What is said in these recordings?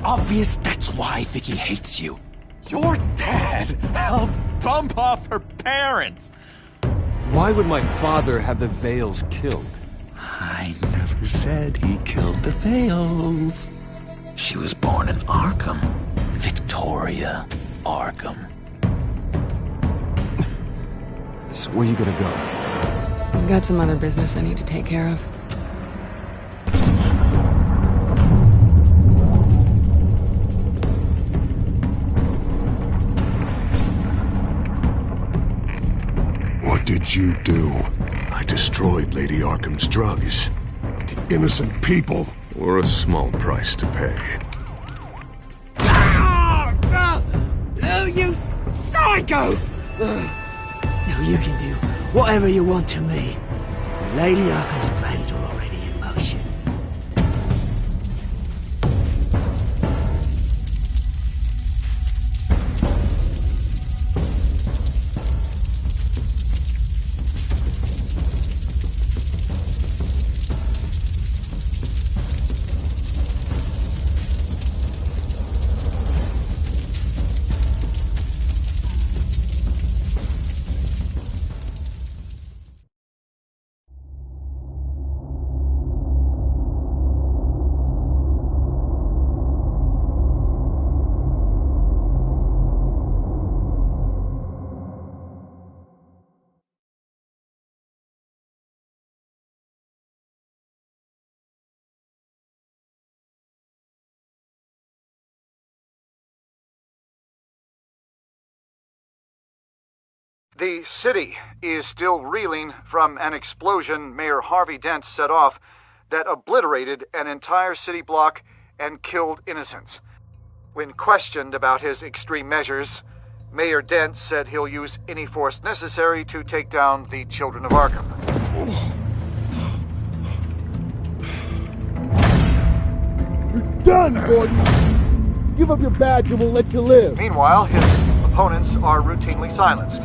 obvious that's why Vicky hates you. Your dad helped bump off her parents. Why would my father have the Vales killed? I never said he killed the Vales. She was born in Arkham. Victoria Arkham. So where you gonna go? I've got some other business I need to take care of. What did you do? I destroyed Lady Arkham's drugs. The innocent people were a small price to pay. Oh, you psycho! Now you can do whatever you want to me. But Lady Arkham's plans are already in motion. The city is still reeling from an explosion Mayor Harvey Dent set off that obliterated an entire city block and killed innocents. When questioned about his extreme measures, Mayor Dent said he'll use any force necessary to take down the children of Arkham. You're done, Gordon! Give up your badge and we'll let you live. Meanwhile, his opponents are routinely silenced.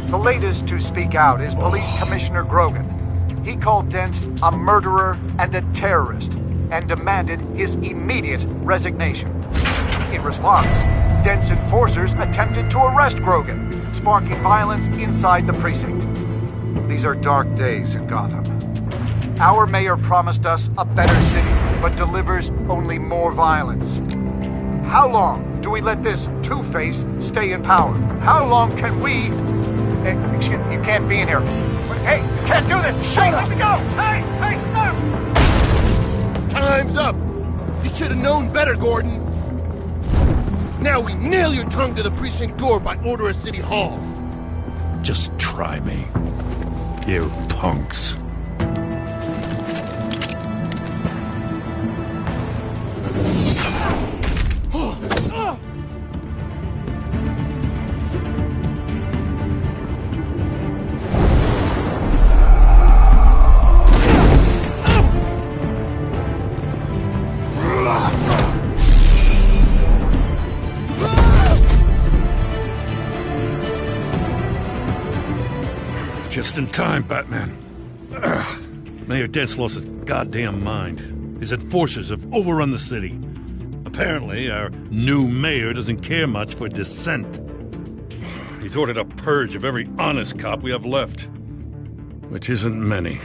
The latest to speak out is Police Commissioner Grogan. He called Dent a murderer and a terrorist and demanded his immediate resignation. In response, Dent's enforcers attempted to arrest Grogan, sparking violence inside the precinct. These are dark days in Gotham. Our mayor promised us a better city, but delivers only more violence. How long do we let this two-face stay in power? How long can we... excuse me, you can't be in here. Hey, you can't do this! Shut up! Let me go! Hey, stop! Time's up! You should have known better, Gordon! Now we nail your tongue to the precinct door by order of City Hall! Just try me, you punks. Just in time, Batman. Mayor Dent's lost his goddamn mind. His enforcers have overrun the city. Apparently, our new mayor doesn't care much for dissent. He's ordered a purge of every honest cop we have left. Which isn't many.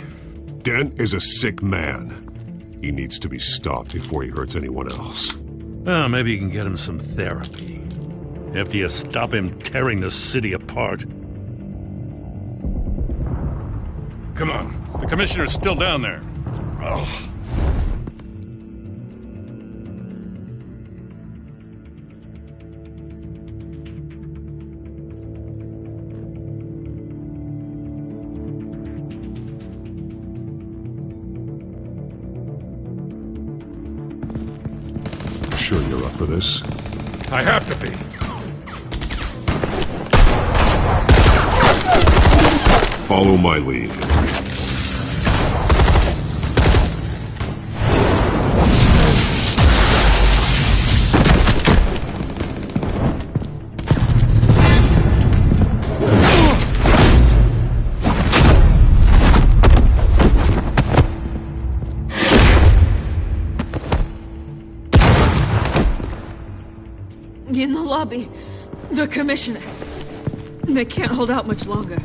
Dent is a sick man. He needs to be stopped before he hurts anyone else. Well, maybe you can get him some therapy. After you stop him tearing the city apart. Come on. The commissioner's still down there. Oh. Sure you're up for this? I have to be. Follow my lead. lobby. The commissioner. They can't hold out much longer.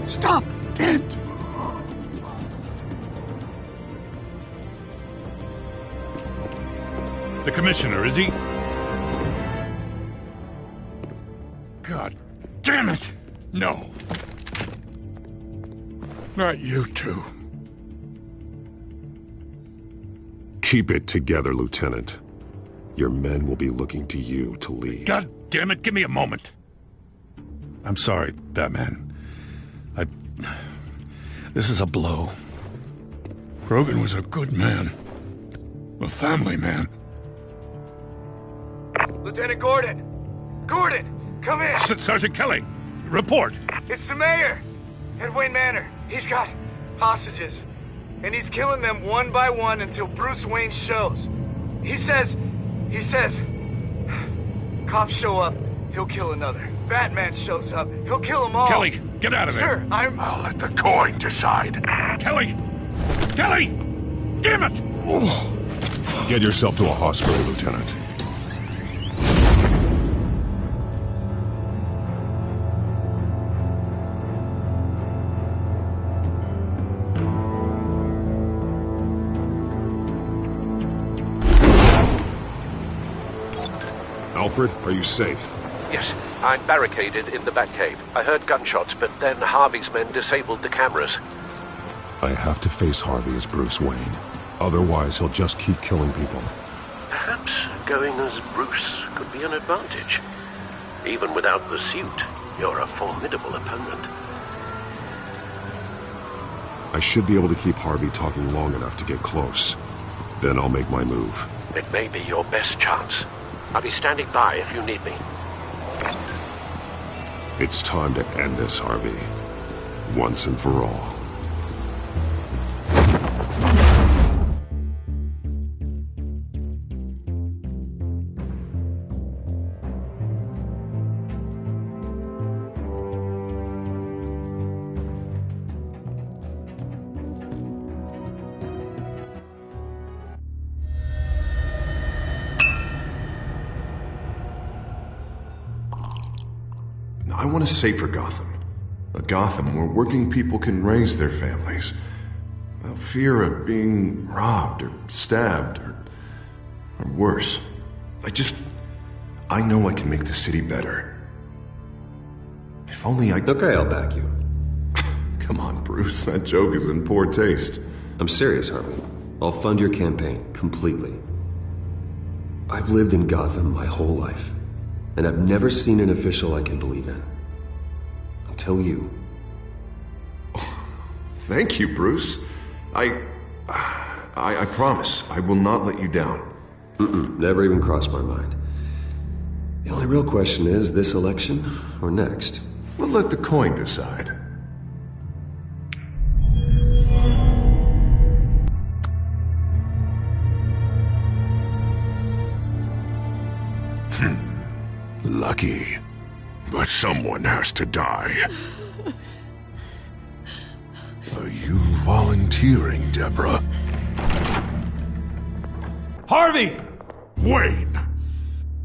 Stop, Dent! The commissioner, is he? God damn it! No. Not you two. Keep it together, Lieutenant. Your men will be looking to you to lead. God damn it, give me a moment. I'm sorry, Batman. This is a blow. Grogan was a good man. A family man. Lieutenant Gordon! Gordon, come in! Sergeant Kelly, report. It's the mayor! At Wayne Manor. He's got hostages. And he's killing them one by one until Bruce Wayne shows. He says... Cops show up, he'll kill another. Batman shows up, he'll kill them all. Kelly, get out of there. Sir, I'll let the coin decide. Kelly! Kelly! Damn it! Get yourself to a hospital, Lieutenant. Alfred, are you safe? Yes, I'm barricaded in the Batcave. I heard gunshots, but then Harvey's men disabled the cameras. I have to face Harvey as Bruce Wayne. Otherwise, he'll just keep killing people. Perhaps going as Bruce could be an advantage. Even without the suit, you're a formidable opponent. I should be able to keep Harvey talking long enough to get close. Then I'll make my move. It may be your best chance. I'll be standing by if you need me. It's time to end this, Harvey. Once and for all. I want a safer Gotham. A Gotham where working people can raise their families without fear of being robbed or stabbed or worse. I know I can make the city better. If only I... Okay, I'll back you. Come on, Bruce. That joke is in poor taste. I'm serious, Harvey. I'll fund your campaign completely. I've lived in Gotham my whole life, and I've never seen an official I can believe in. Until you. Thank you, Bruce. I promise I will not let you down. Never even crossed my mind. The only real question is, this election or next? We'll let the coin decide. Lucky. But someone has to die. Are you volunteering, Deborah? Harvey! Wayne!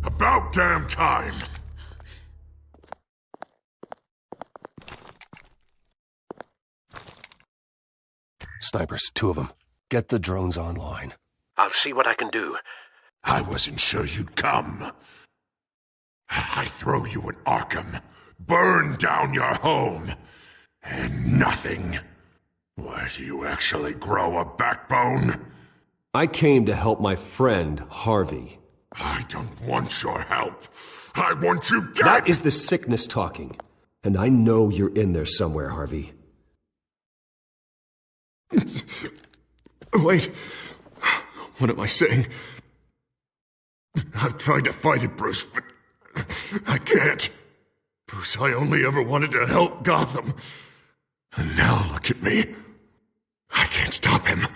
About damn time! Snipers, 2 of them. Get the drones online. I'll see what I can do. I wasn't sure you'd come. I throw you in Arkham, burn down your home, and nothing. Why, do you actually grow a backbone? I came to help my friend, Harvey. I don't want your help. I want you dead! That is the sickness talking. And I know you're in there somewhere, Harvey. Wait. What am I saying? I've tried to fight it, Bruce, but I can't. Bruce, I only ever wanted to help Gotham. And now look at me. I can't stop him.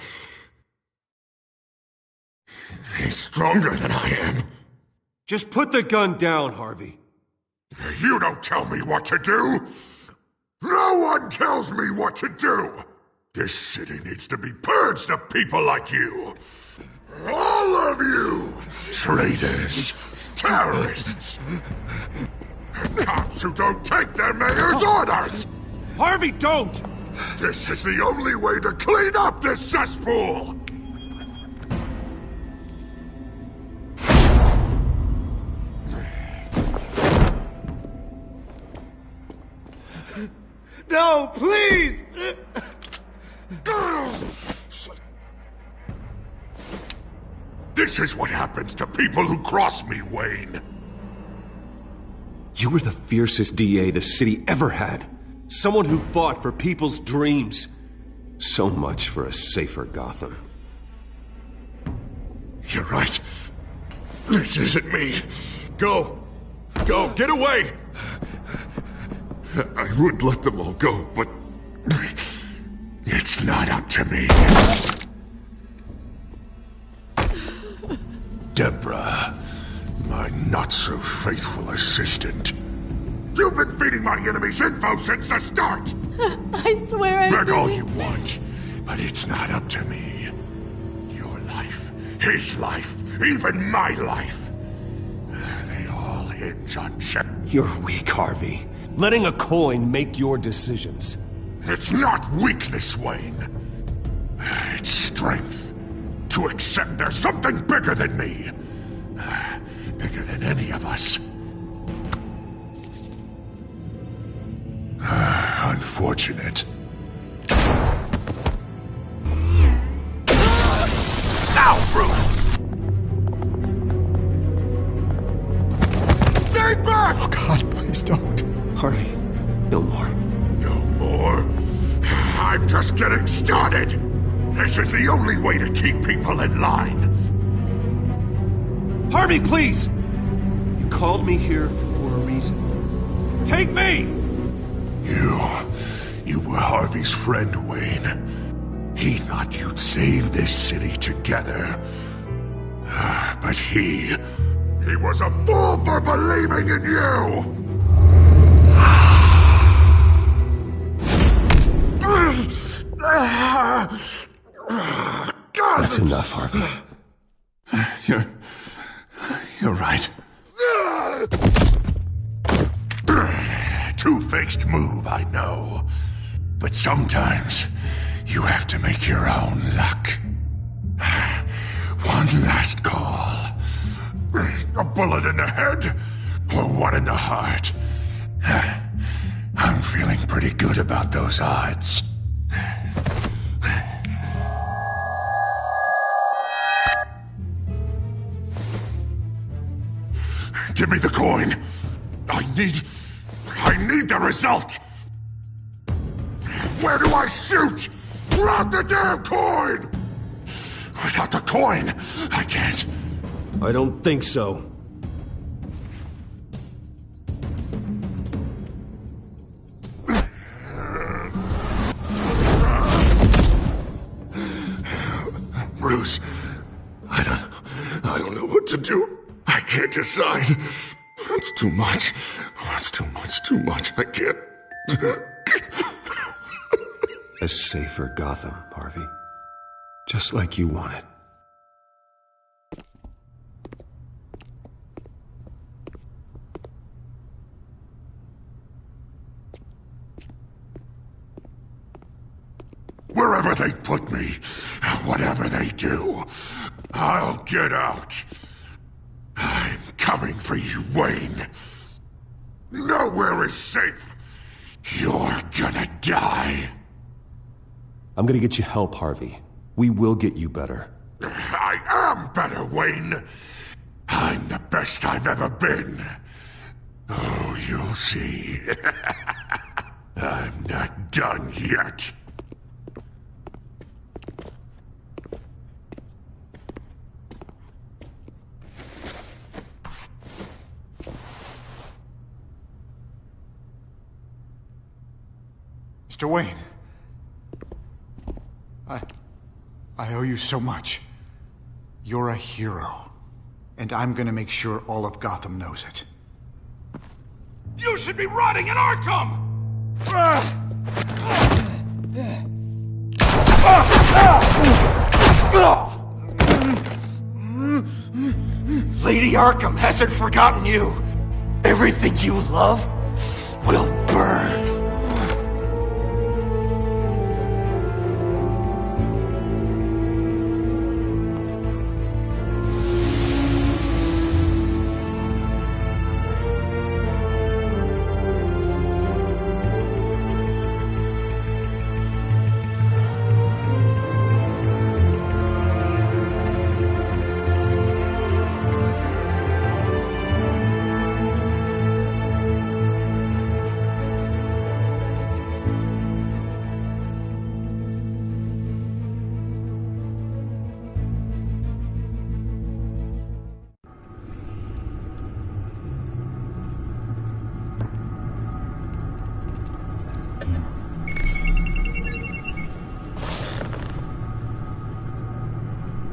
He's stronger than I am. Just put the gun down, Harvey. You don't tell me what to do. No one tells me what to do. This city needs to be purged of people like you. All of you! Traitors! Terrorists! Cops who don't take their mayor's orders! Harvey, don't! This is the only way to clean up this cesspool! No, please! This is what happens to people who cross me, Wayne. You were the fiercest DA the city ever had. Someone who fought for people's dreams. So much for a safer Gotham. You're right. This isn't me. Go. Go. Get away. I would let them all go, but it's not up to me. Deborah, my not-so-faithful assistant. You've been feeding my enemies info since the start! I swear I Beg didn't. all you want, but it's not up to me. Your life, his life, even my life. They all hinge on Shep. You're weak, Harvey. Letting a coin make your decisions. It's not weakness, Wayne. It's strength. To accept there's something bigger than me. Bigger than any of us. Unfortunate. Now, Bruce! Stay back! Oh, God, please don't. Harvey, no more. No more? I'm just getting started. This is the only way to keep people in line. Harvey, please! You called me here for a reason. Take me! You were Harvey's friend, Wayne. He thought you'd save this city together. But he was a fool for believing in you! That's enough, Harvey. You're right. Two-faced move, I know. But sometimes you have to make your own luck. One last call. A bullet in the head, or one in the heart. I'm feeling pretty good about those odds. Give me the coin. I need the result. Where do I shoot? Grab the damn coin! Without the coin, I can't. I don't think so. Bruce, I don't know what to do. I can't decide. It's too much. It's too much, I can't. a safer Gotham, Harvey. Just like you wanted. Wherever they put me, whatever they do, I'll get out. I'm coming for you, Wayne. Nowhere is safe. You're gonna die. I'm gonna get you help, Harvey. We will get you better. I am better, Wayne. I'm the best I've ever been. Oh, you'll see. I'm not done yet. Mr. Wayne. I owe you so much. You're a hero. And I'm gonna make sure all of Gotham knows it. You should be rotting in Arkham! Lady Arkham hasn't forgotten you. Everything you love will burn.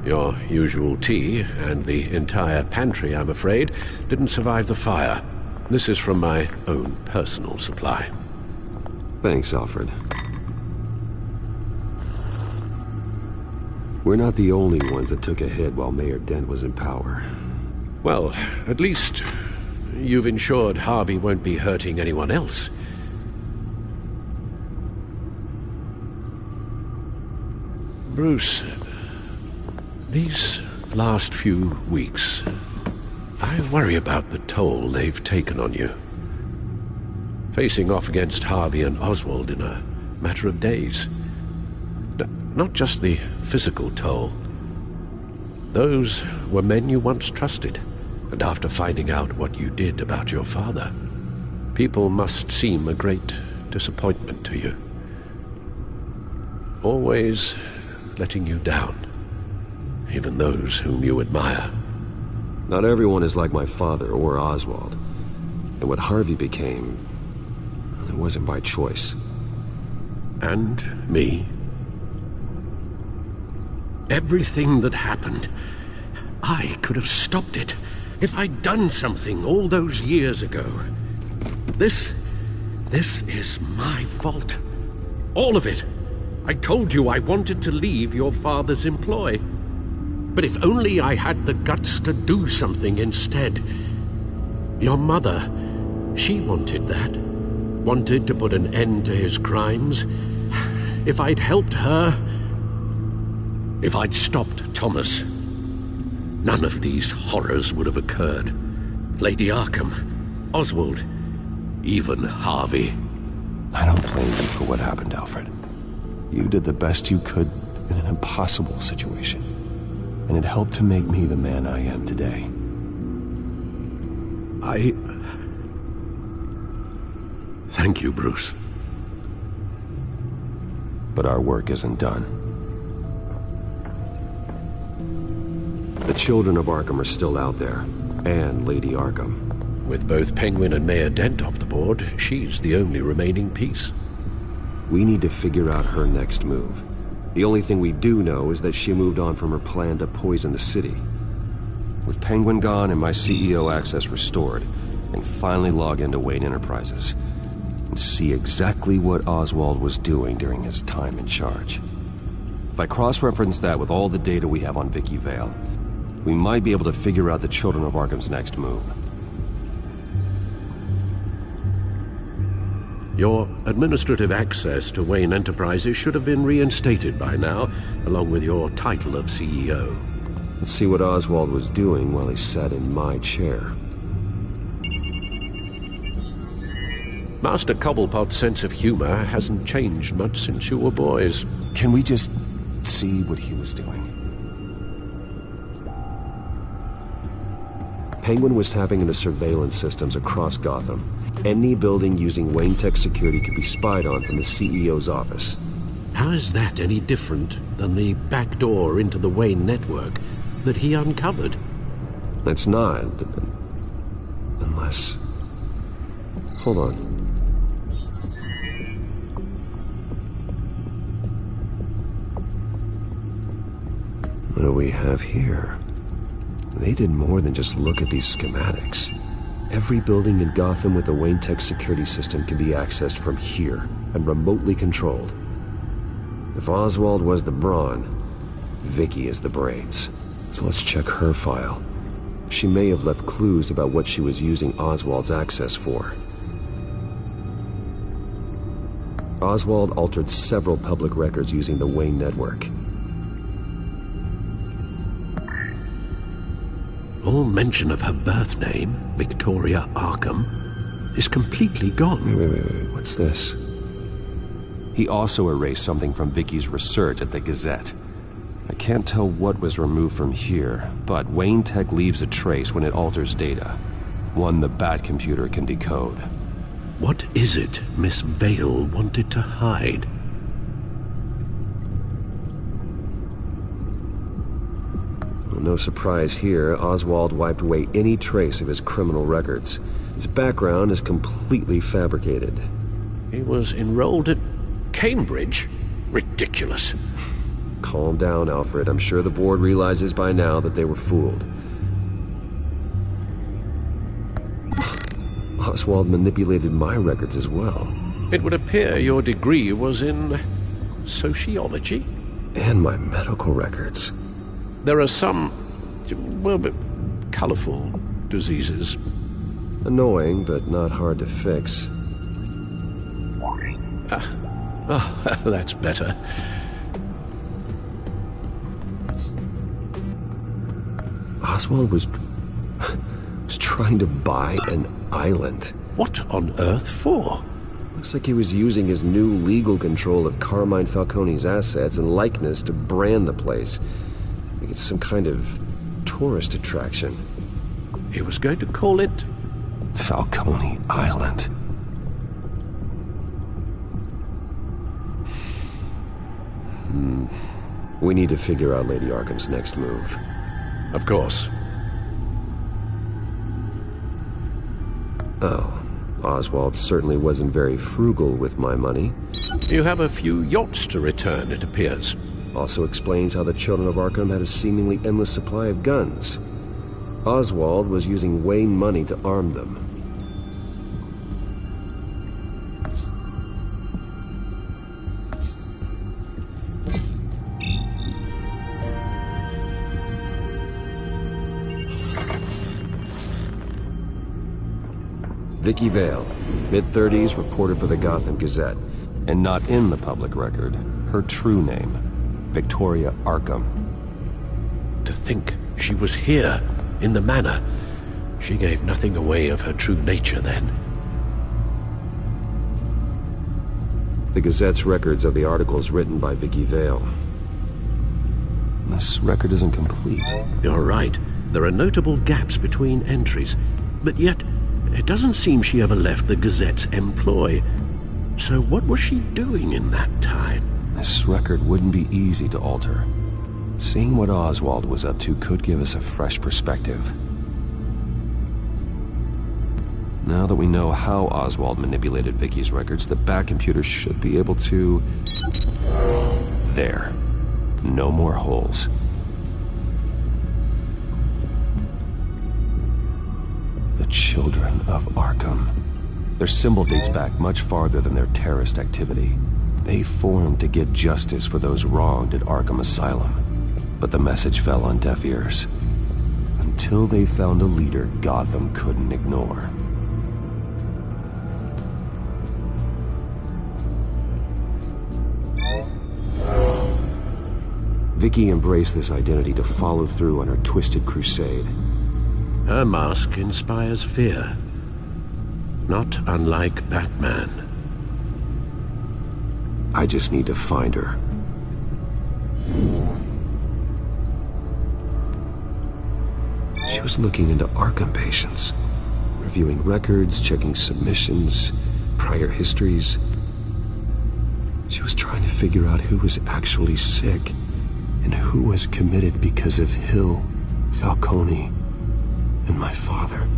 Your usual tea and the entire pantry, I'm afraid, didn't survive the fire. This is from my own personal supply. Thanks, Alfred. We're not the only ones that took a hit while Mayor Dent was in power. Well, at least you've ensured Harvey won't be hurting anyone else. Bruce, these last few weeks, I worry about the toll they've taken on you. Facing off against Harvey and Oswald in a matter of days. Not just the physical toll. Those were men you once trusted, and after finding out what you did about your father, people must seem a great disappointment to you. Always letting you down. Even those whom you admire. Not everyone is like my father or Oswald. And what Harvey became, it wasn't by choice. And me. Everything that happened, I could have stopped it if I'd done something all those years ago. This is my fault. All of it. I told you I wanted to leave your father's employ. But if only I had the guts to do something instead. Your mother, she wanted that. Wanted to put an end to his crimes. If I'd helped her, if I'd stopped Thomas, none of these horrors would have occurred. Lady Arkham, Oswald, even Harvey. I don't blame you for what happened, Alfred. You did the best you could in an impossible situation. And it helped to make me the man I am today. Thank you, Bruce. But our work isn't done. The children of Arkham are still out there, and Lady Arkham. With both Penguin and Mayor Dent off the board, she's the only remaining piece. We need to figure out her next move. The only thing we do know is that she moved on from her plan to poison the city. With Penguin gone and my CEO access restored, I can finally log into Wayne Enterprises and see exactly what Oswald was doing during his time in charge. If I cross-reference that with all the data we have on Vicky Vale, we might be able to figure out the Children of Arkham's next move. Your administrative access to Wayne Enterprises should have been reinstated by now, along with your title of CEO. Let's see what Oswald was doing while he sat in my chair. Master Cobblepot's sense of humor hasn't changed much since you were boys. Can we just see what he was doing? Penguin was tapping into surveillance systems across Gotham. Any building using Wayne Tech security could be spied on from the CEO's office. How is that any different than the back door into the Wayne network that he uncovered? It's not. Unless... Hold on. What do we have here? They did more than just look at these schematics. Every building in Gotham with the Wayne Tech security system can be accessed from here and remotely controlled. If Oswald was the brawn, Vicky is the brains. So let's check her file. She may have left clues about what she was using Oswald's access for. Oswald altered several public records using the Wayne network. All mention of her birth name, Victoria Arkham, is completely gone. Wait, what's this? He also erased something from Vicky's research at the Gazette. I can't tell what was removed from here, but Wayne Tech leaves a trace when it alters data. One the Bat computer can decode. What is it Miss Vale wanted to hide? No surprise here, Oswald wiped away any trace of his criminal records. His background is completely fabricated. He was enrolled at Cambridge? Ridiculous. Calm down, Alfred. I'm sure the board realizes by now that they were fooled. Oswald manipulated my records as well. It would appear your degree was in sociology? And my medical records. There are some, well, colorful diseases. Annoying, but not hard to fix. Oh, that's better. Oswald was trying to buy an island. What on earth for? Looks like he was using his new legal control of Carmine Falcone's assets and likeness to brand the place. Like it's some kind of tourist attraction. He was going to call it Falcone Island. We need to figure out Lady Arkham's next move. Of course. Oh, Oswald certainly wasn't very frugal with my money. You have a few yachts to return, it appears. Also explains how the Children of Arkham had a seemingly endless supply of guns. Oswald was using Wayne money to arm them. Vicky Vale, mid-30s, reporter for the Gotham Gazette. And not in the public record, her true name, Victoria Arkham. To think she was here, in the manor. She gave nothing away of her true nature then. The Gazette's records of the articles written by Vicky Vale. This record isn't complete. You're right. There are notable gaps between entries. But yet, it doesn't seem she ever left the Gazette's employ. So what was she doing in that time? This record wouldn't be easy to alter. Seeing what Oswald was up to could give us a fresh perspective. Now that we know how Oswald manipulated Vicky's records, the Bat computer should be able to... There. No more holes. The Children of Arkham. Their symbol dates back much farther than their terrorist activity. They formed to get justice for those wronged at Arkham Asylum. But the message fell on deaf ears. Until they found a leader Gotham couldn't ignore. Vicky embraced this identity to follow through on her twisted crusade. Her mask inspires fear. Not unlike Batman. I just need to find her. She was looking into Arkham patients, reviewing records, checking submissions, prior histories. She was trying to figure out who was actually sick and who was committed because of Hill, Falcone, and my father.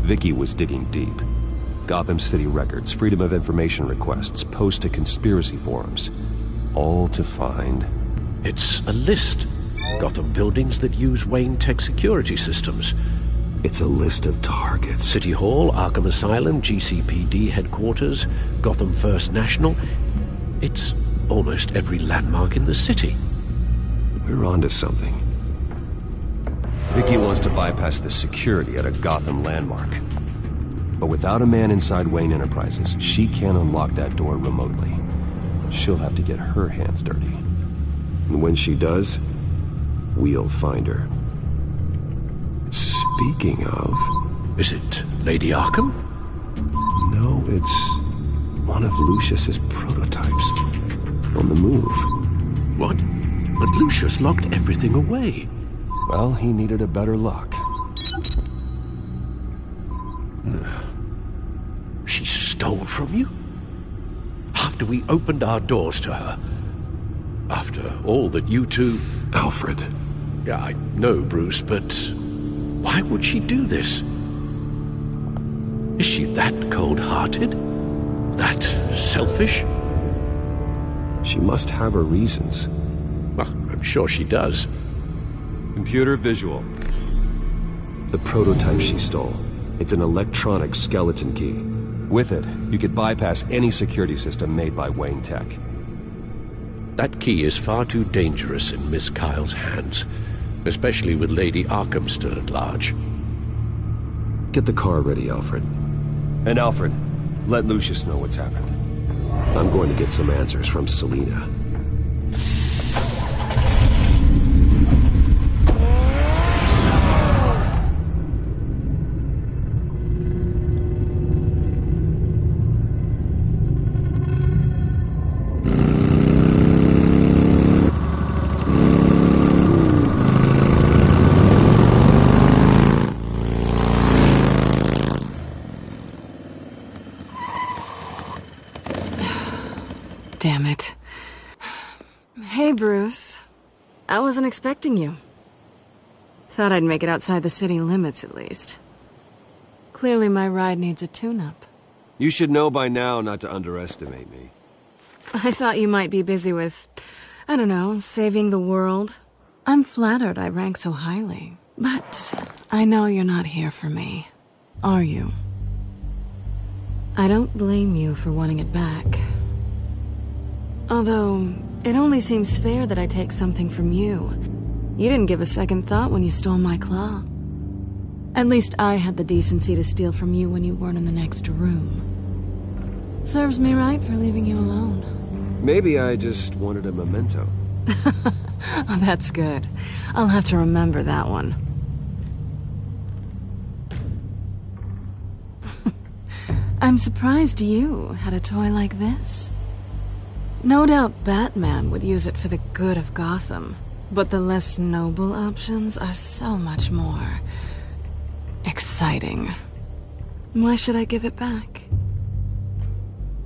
Vicky was digging deep. Gotham City records, Freedom of Information requests, posts to conspiracy forums. All to find... It's a list. Gotham buildings that use Wayne Tech security systems. It's a list of targets. City Hall, Arkham Asylum, GCPD headquarters, Gotham First National. It's almost every landmark in the city. We're onto something. Vicky wants to bypass the security at a Gotham landmark. But without a man inside Wayne Enterprises, she can't unlock that door remotely. She'll have to get her hands dirty. And when she does, we'll find her. Speaking of... Is it Lady Arkham? No, it's one of Lucius's prototypes. On the move. What? But Lucius locked everything away. Well, he needed a better lock. She stole from you? After we opened our doors to her? After all that you two... Alfred. Yeah, I know, Bruce, but... why would she do this? Is she that cold-hearted? That selfish? She must have her reasons. Well, I'm sure she does. Computer visual. The prototype she stole. It's an electronic skeleton key. With it, you could bypass any security system made by Wayne Tech. That key is far too dangerous in Miss Kyle's hands, especially with Lady Arkham still at large. Get the car ready, Alfred. And Alfred, let Lucius know what's happened. I'm going to get some answers from Selina. Damn it. Hey, Bruce. I wasn't expecting you. Thought I'd make it outside the city limits, at least. Clearly my ride needs a tune-up. You should know by now not to underestimate me. I thought you might be busy with, I don't know, saving the world. I'm flattered I rank so highly. But I know you're not here for me, are you? I don't blame you for wanting it back. Although, it only seems fair that I take something from you. You didn't give a second thought when you stole my claw. At least I had the decency to steal from you when you weren't in the next room. Serves me right for leaving you alone. Maybe I just wanted a memento. Oh, that's good. I'll have to remember that one. I'm surprised you had a toy like this. No doubt Batman would use it for the good of Gotham, but the less noble options are so much more exciting. Why should I give it back?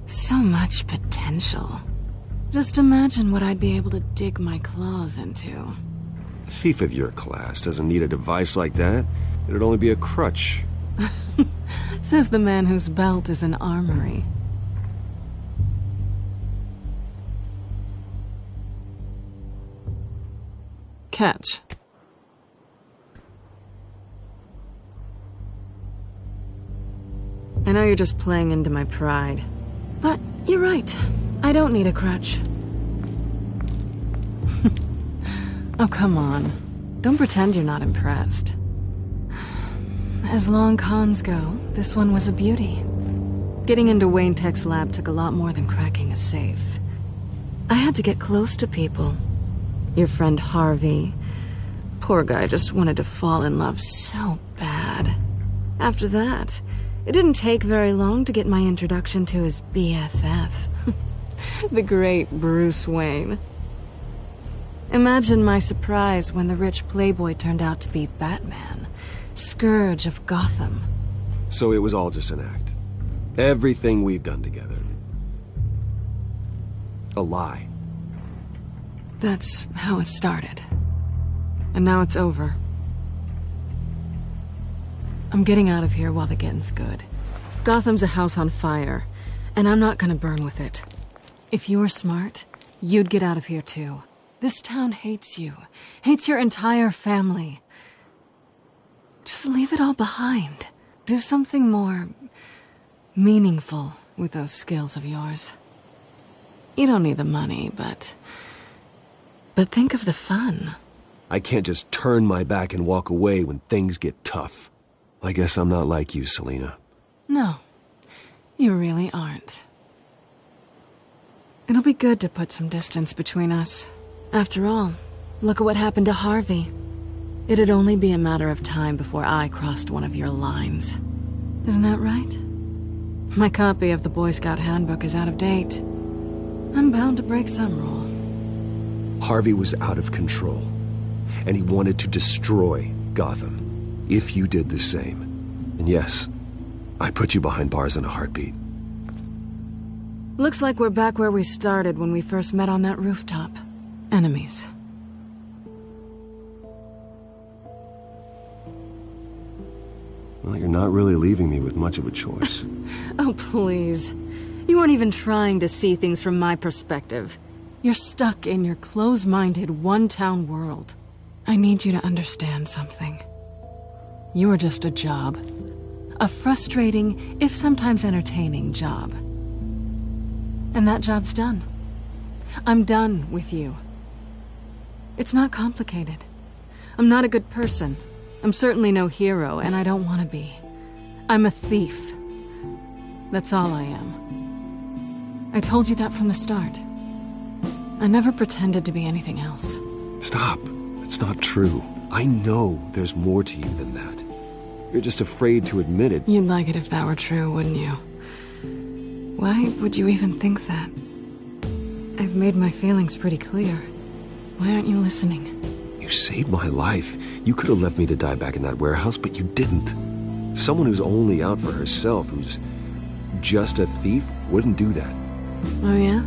So much potential. Just imagine what I'd be able to dig my claws into. A thief of your class doesn't need a device like that. It'd only be a crutch. Says the man whose belt is an armory. Catch. know you're just playing into my pride. But you're right. I don't need a crutch. Oh, come on. Don't pretend you're not impressed. As long cons go, this one was a beauty. Getting into Wayne Tech's lab took a lot more than cracking a safe. I had to get close to people. Your friend Harvey. Poor guy just wanted to fall in love so bad. After that, it didn't take very long to get my introduction to his BFF. The great Bruce Wayne. Imagine my surprise when the rich playboy turned out to be Batman, Scourge of Gotham. So it was all just an act. Everything we've done together. A lie. That's how it started. And now it's over. I'm getting out of here while the getting's good. Gotham's a house on fire, and I'm not gonna burn with it. If you were smart, you'd get out of here too. This town hates you. Hates your entire family. Just leave it all behind. Do something more meaningful with those skills of yours. You don't need the money, but think of the fun. I can't just turn my back and walk away when things get tough. I guess I'm not like you, Selina. No, you really aren't. It'll be good to put some distance between us. After all, look at what happened to Harvey. It'd only be a matter of time before I crossed one of your lines. Isn't that right? My copy of the Boy Scout Handbook is out of date. I'm bound to break some rule. Harvey was out of control, and he wanted to destroy Gotham. If you did the same. And yes, I'd put you behind bars in a heartbeat. Looks like we're back where we started when we first met on that rooftop. Enemies. Well, you're not really leaving me with much of a choice. Oh, please. You aren't even trying to see things from my perspective. You're stuck in your close-minded, one-town world. I need you to understand something. You are just a job. A frustrating, if sometimes entertaining, job. And that job's done. I'm done with you. It's not complicated. I'm not a good person. I'm certainly no hero, and I don't want to be. I'm a thief. That's all I am. I told you that from the start. I never pretended to be anything else. Stop. It's not true. I know there's more to you than that. You're just afraid to admit it. You'd like it if that were true, wouldn't you? Why would you even think that? I've made my feelings pretty clear. Why aren't you listening? You saved my life. You could have left me to die back in that warehouse, but you didn't. Someone who's only out for herself, who's just a thief, wouldn't do that. Oh yeah?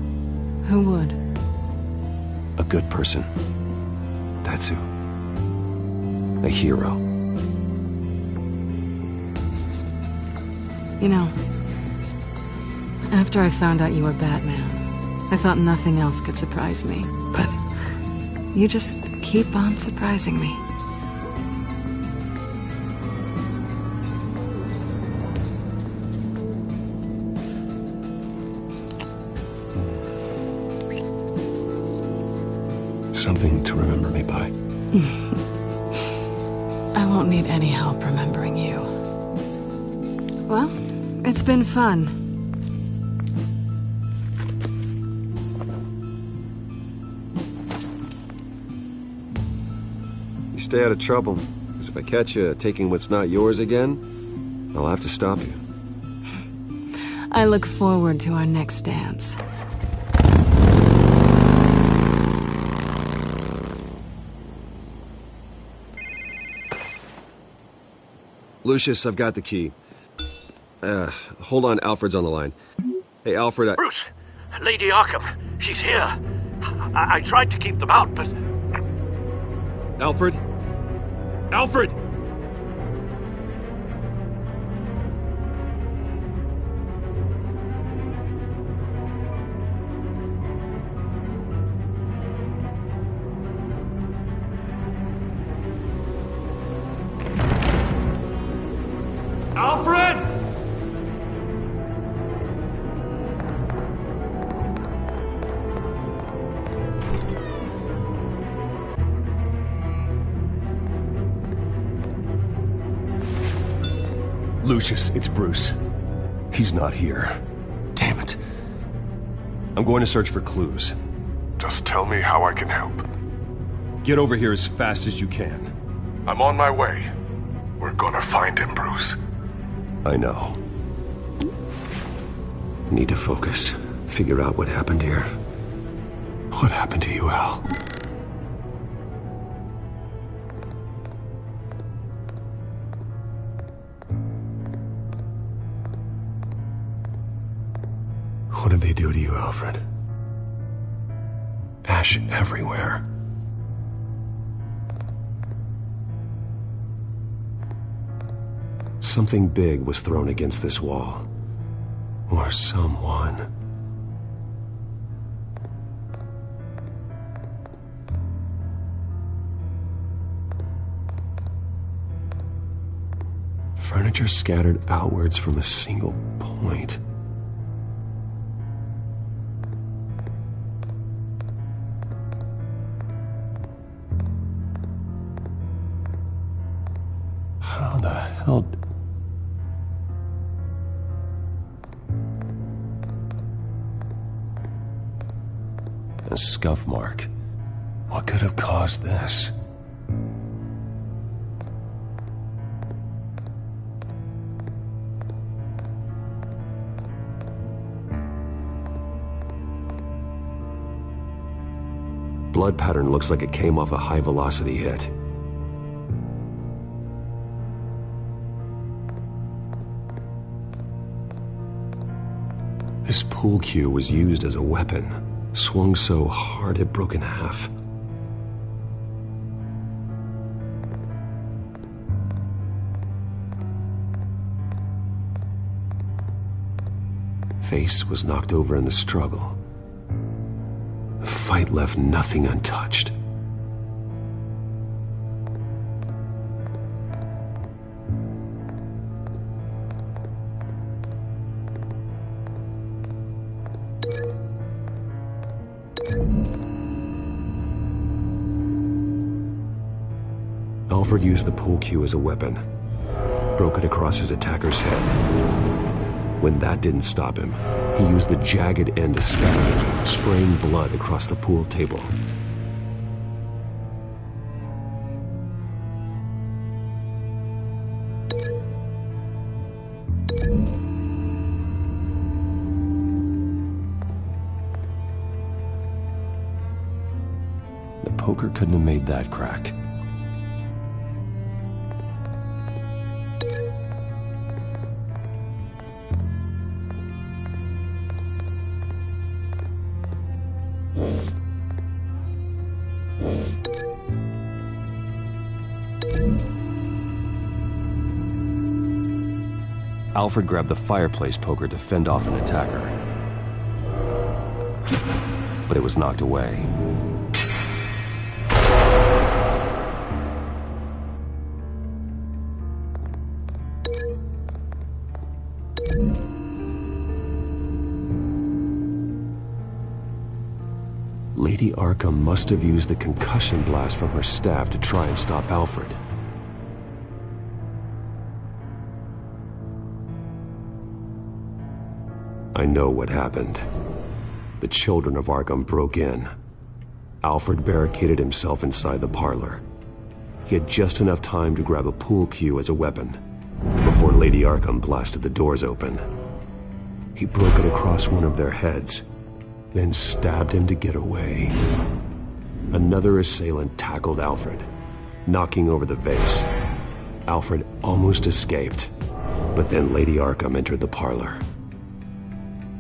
Who would? A good person. That's who. A hero. You know, after I found out you were Batman, I thought nothing else could surprise me. But you just keep on surprising me. Something to remember me by. I won't need any help remembering you. Well, it's been fun. You stay out of trouble, because if I catch you taking what's not yours again, I'll have to stop you. I look forward to our next dance. Lucius, I've got the key. Hold on, Alfred's on the line. Hey, Alfred, Bruce! Lady Arkham, she's here. I tried to keep them out, but... Alfred? Alfred! Alfred! Lucius, it's Bruce. He's not here. Damn it. I'm going to search for clues. Just tell me how I can help. Get over here as fast as you can. I'm on my way. We're gonna find him, Bruce. I know. Need to focus. Figure out what happened here. What happened to you, Al? What did they do to you, Alfred? Ash everywhere. Something big was thrown against this wall. Or someone. Furniture scattered outwards from a single point. How the hell... A scuff mark. What could have caused this? Blood pattern looks like it came off a high-velocity hit. This pool cue was used as a weapon. Swung so hard it broke in half. Face was knocked over in the struggle. The fight left nothing untouched. Alfred used the pool cue as a weapon. Broke it across his attacker's head. When that didn't stop him, he used the jagged end to stab, spraying blood across the pool table. The poker couldn't have made that crack. Alfred grabbed the fireplace poker to fend off an attacker. But it was knocked away. Lady Arkham must have used the concussion blast from her staff to try and stop Alfred. I know what happened. The children of Arkham broke in. Alfred barricaded himself inside the parlor. He had just enough time to grab a pool cue as a weapon before Lady Arkham blasted the doors open. He broke it across one of their heads, then stabbed him to get away. Another assailant tackled Alfred, knocking over the vase. Alfred almost escaped, but then Lady Arkham entered the parlor.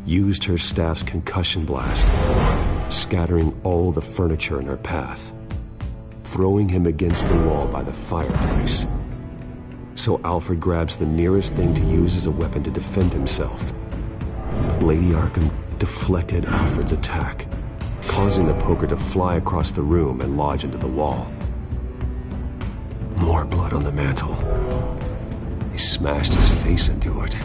Used her staff's concussion blast, scattering all the furniture in her path, throwing him against the wall by the fireplace. So Alfred grabs the nearest thing to use as a weapon to defend himself. But Lady Arkham deflected Alfred's attack, causing the poker to fly across the room and lodge into the wall. More blood on the mantel. They smashed his face into it.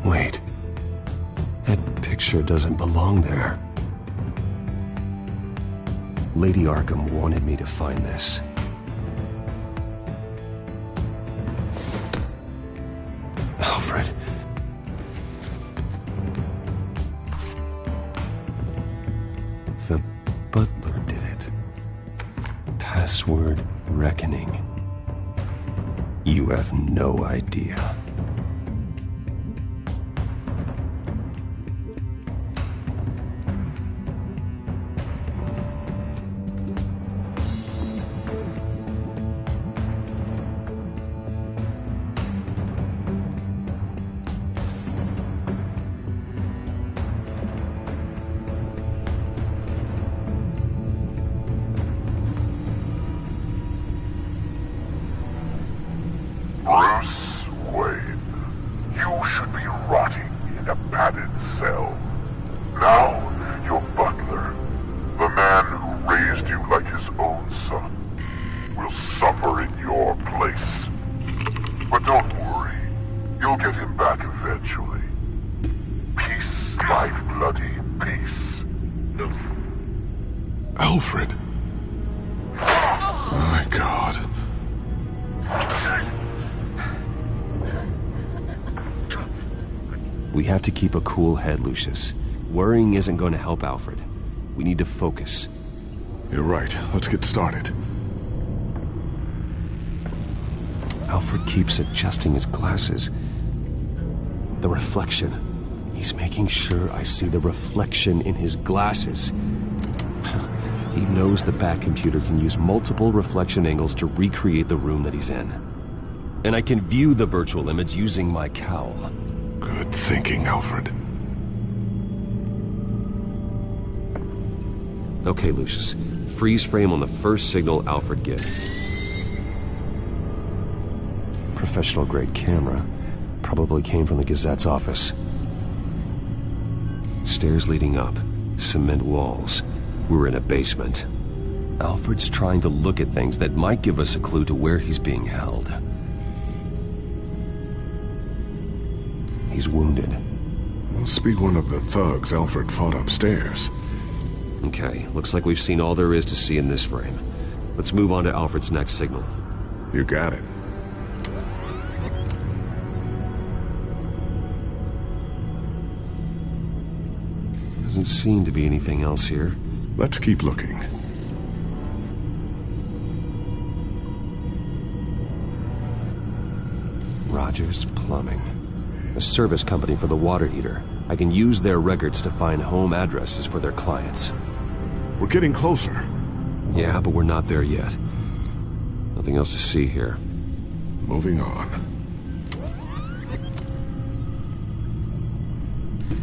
Wait. That picture doesn't belong there. Lady Arkham wanted me to find this. Alfred. The butler did it. Password reckoning. You have no idea. Bruce Wayne, you should be rotting in a padded cell. Now, your butler, the man who raised you like his own son, will suffer in your place. But don't worry, you'll get him back eventually. Peace, my bloody peace. Alfred. My God. We have to keep a cool head, Lucius. Worrying isn't going to help Alfred. We need to focus. You're right. Let's get started. Alfred keeps adjusting his glasses. The reflection. He's making sure I see the reflection in his glasses. He knows the back computer can use multiple reflection angles to recreate the room that he's in. And I can view the virtual image using my cowl. Good thinking, Alfred. Okay, Lucius. Freeze frame on the first signal Alfred gets. Professional-grade camera. Probably came from the Gazette's office. Stairs leading up. Cement walls. We're in a basement. Alfred's trying to look at things that might give us a clue to where he's being held. He's wounded. Must be one of the thugs Alfred fought upstairs. Okay, looks like we've seen all there is to see in this frame. Let's move on to Alfred's next signal. You got it. Doesn't seem to be anything else here. Let's keep looking. Rogers Plumbing. A service company for the water heater. I can use their records to find home addresses for their clients. We're getting closer. Yeah, but we're not there yet. Nothing else to see here. Moving on.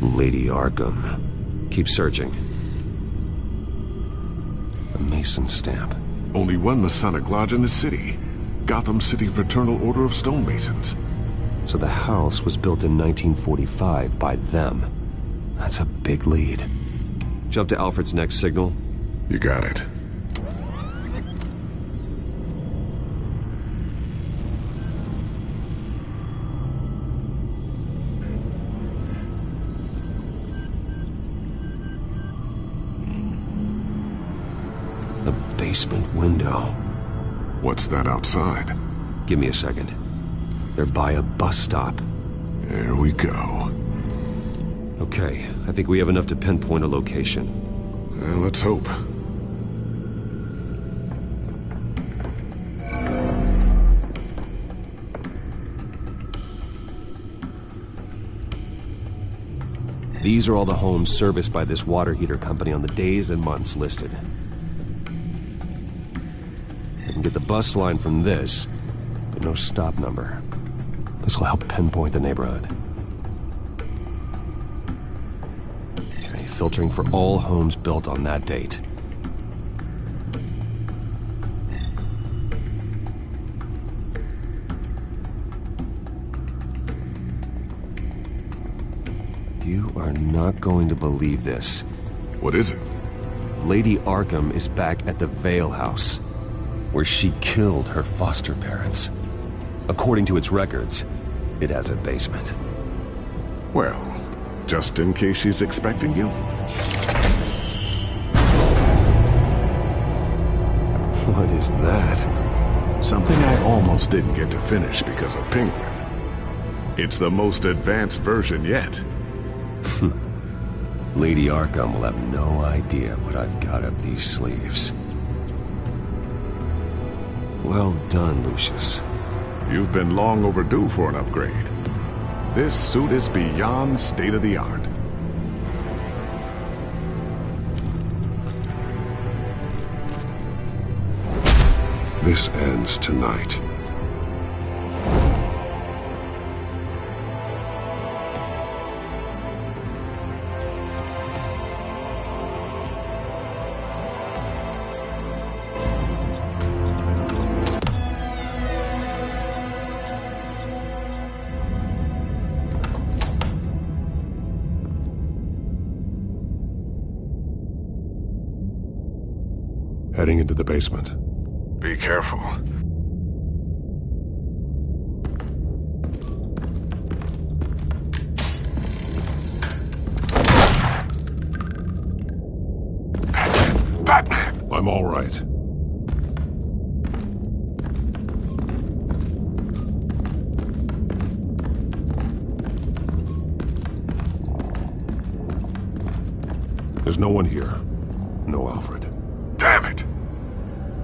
Lady Arkham. Keep searching. A Mason stamp. Only one Masonic lodge in the city. Gotham City Fraternal Order of Stonemasons. So the house was built in 1945 by them. That's a big lead. Jump to Alfred's next signal. You got it. The basement window. What's that outside? Give me a second. They're by a bus stop. There we go. Okay, I think we have enough to pinpoint a location. Let's hope. These are all the homes serviced by this water heater company on the days and months listed. I can get the bus line from this, but no stop number. This will help pinpoint the neighborhood. Okay, filtering for all homes built on that date. You are not going to believe this. What is it? Lady Arkham is back at the Vale House, where she killed her foster parents. According to its records, it has a basement. Well, just in case she's expecting you. What is that? Something I almost didn't get to finish because of Penguin. It's the most advanced version yet. Lady Arkham will have no idea what I've got up these sleeves. Well done, Lucius. You've been long overdue for an upgrade. This suit is beyond state-of-the-art. This ends tonight. Heading into the basement. Be careful. Batman! I'm all right. There's no one here. No Alfred. Damn it!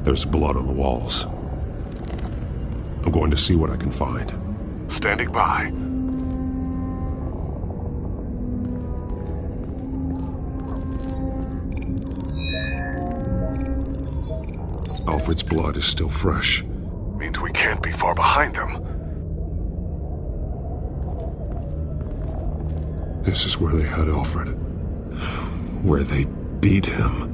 There's blood on the walls. I'm going to see what I can find. Standing by. Alfred's blood is still fresh. Means we can't be far behind them. This is where they had Alfred. Where they beat him.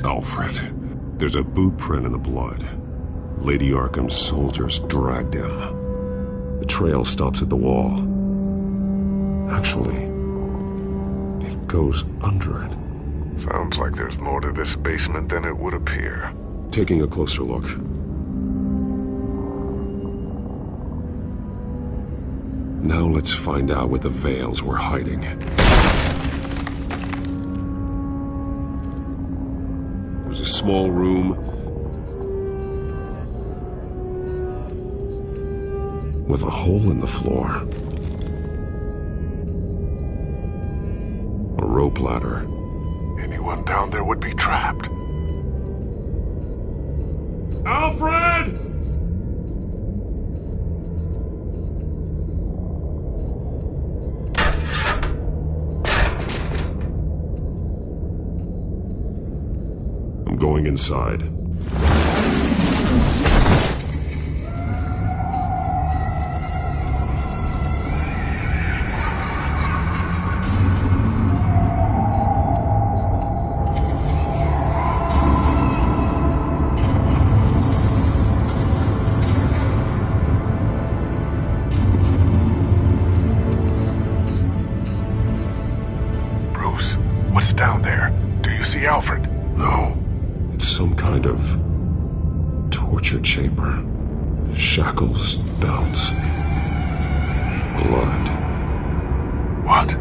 Alfred. There's a boot print in the blood. Lady Arkham's soldiers dragged him. The trail stops at the wall. Actually, it goes under it. Sounds like there's more to this basement than it would appear. Taking a closer look. Now let's find out what the Veils were hiding. There's a small room with a hole in the floor. A rope ladder. Anyone down there would be trapped. Alfred! I'm going inside. Bruce, what's down there? Do you see Alfred? No. It's some kind of torture chamber. Shackles, belts, blood. What?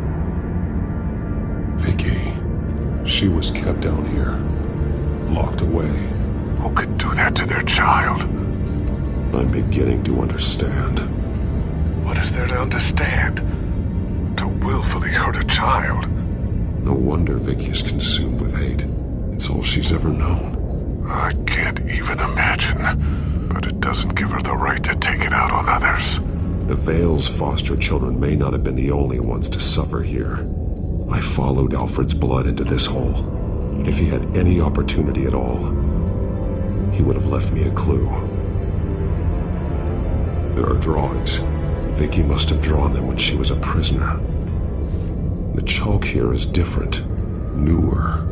Vicky. She was kept down here, locked away. Who could do that to their child? I'm beginning to understand. What is there to understand? To willfully hurt a child? No wonder Vicky is consumed with hate. It's all she's ever known. I can't even imagine, but it doesn't give her the right to take it out on others. The Veil's foster children may not have been the only ones to suffer here. I followed Alfred's blood into this hole. If he had any opportunity at all, he would have left me a clue. There are drawings. Vicky must have drawn them when she was a prisoner. The chalk here is different, newer.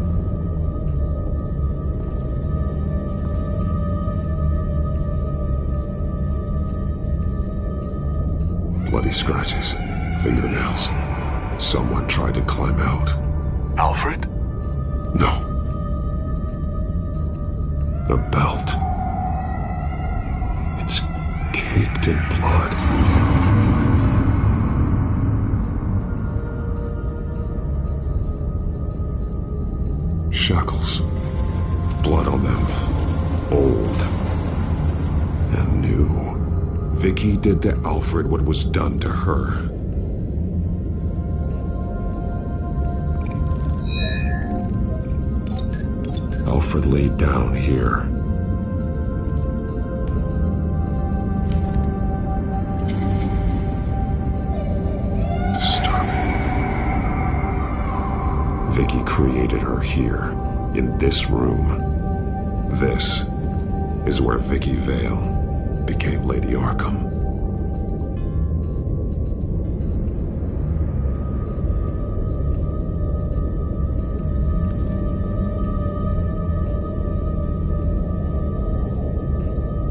Bloody scratches, fingernails. Someone tried to climb out. Alfred? No. The belt. It's caked in blood. Shackles. Blood on them. Old. And new. Vicky did to Alfred what was done to her. Alfred laid down here. Disturbing. Vicky created her here, in this room. This is where Vicky Vale became Lady Arkham.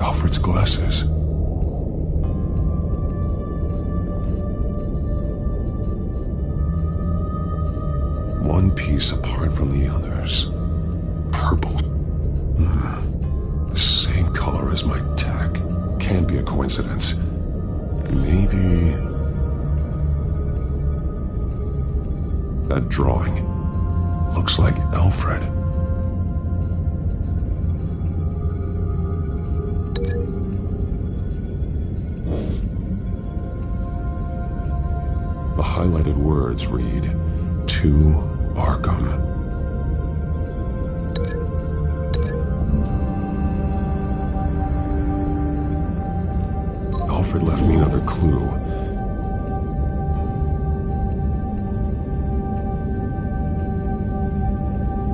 Alfred's glasses. One piece apart from the others. Purple. The same color as my tech. Can't be a coincidence. Maybe... That drawing looks like Alfred. The highlighted words read, "To Arkham." Alfred left me another clue.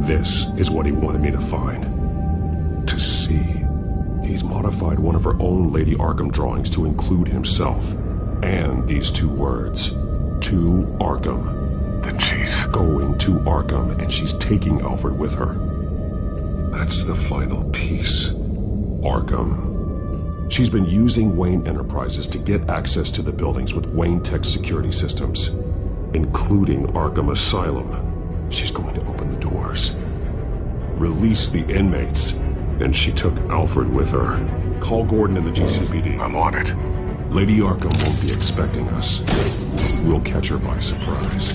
This is what he wanted me to find. To see. He's modified one of her own Lady Arkham drawings to include himself. And these two words. To Arkham. Then she's going to Arkham, and she's taking Alfred with her. That's the final piece. Arkham. She's been using Wayne Enterprises to get access to the buildings with Wayne Tech security systems, including Arkham Asylum. She's going to open the doors, release the inmates, and she took Alfred with her. Call Gordon and the GCPD. I'm on it. Lady Arkham won't be expecting us. We'll catch her by surprise.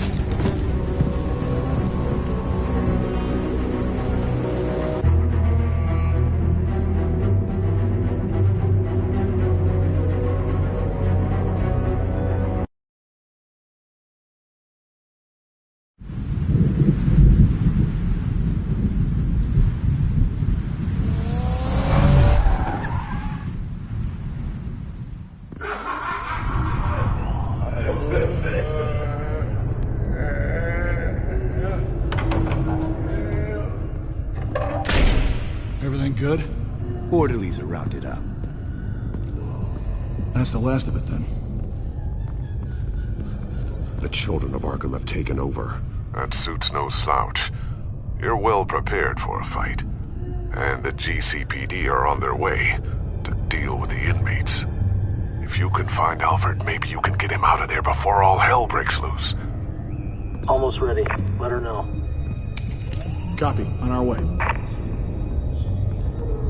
Everything good? Orderlies are rounded up. That's the last of it, then. The children of Arkham have taken over. That suit's no slouch. You're well prepared for a fight. And the GCPD are on their way to deal with the inmates. If you can find Alfred, maybe you can get him out of there before all hell breaks loose. Almost ready. Let her know. Copy. On our way.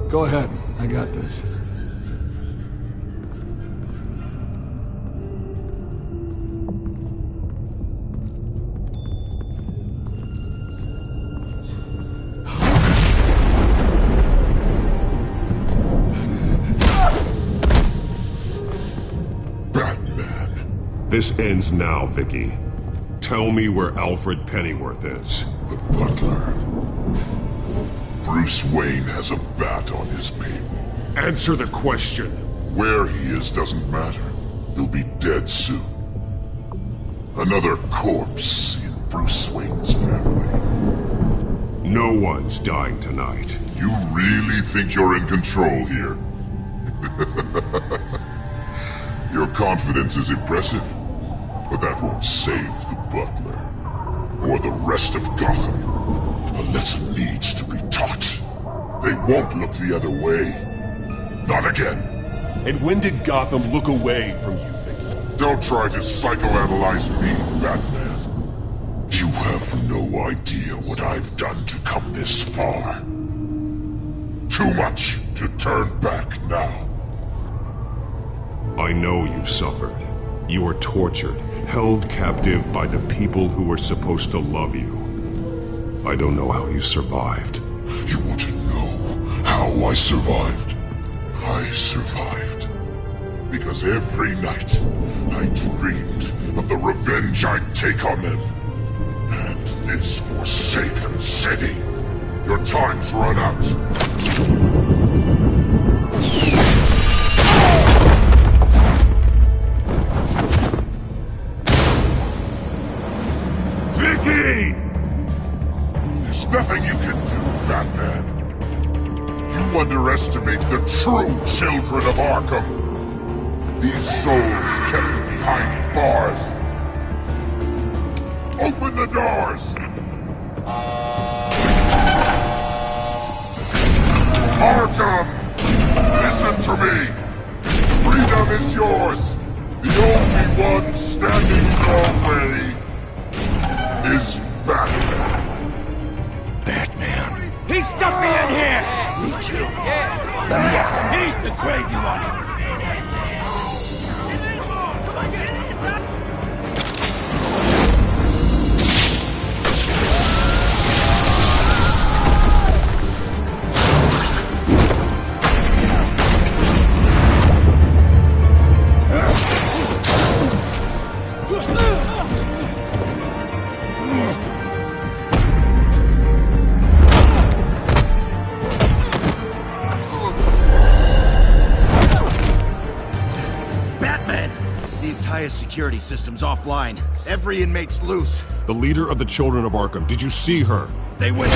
Go ahead. I got this. Batman. This ends now, Vicky. Tell me where Alfred Pennyworth is. The butler. Bruce Wayne has a bat on his payroll. Answer the question. Where he is doesn't matter. He'll be dead soon. Another corpse in Bruce Wayne's family. No one's dying tonight. You really think you're in control here? Your confidence is impressive, but that won't save the butler. Or the rest of Gotham. A lesson needs to be taught. They won't look the other way. Not again. And when did Gotham look away from you, Vicky? Don't try to psychoanalyze me, Batman. You have no no idea what I've done to come this far. Too much to turn back now. I know you suffered. You were tortured, held captive by the people who were supposed to love you. I don't know how you survived. You want to know how I survived? I survived because every night I dreamed of the revenge I'd take on them. And this forsaken city. Your time's run out. Vicky! There's nothing you can do, Batman. You underestimate the true children of Arkham. These souls kept behind bars. Open the doors! Arkham! Listen to me! Freedom is yours! The only one standing in your way is Batman. Batman. He stuck me in here! Me too. Let me at him. He's the crazy one. Security system's offline. Every inmate's loose. The leader of the Children of Arkham, did you see her? They went...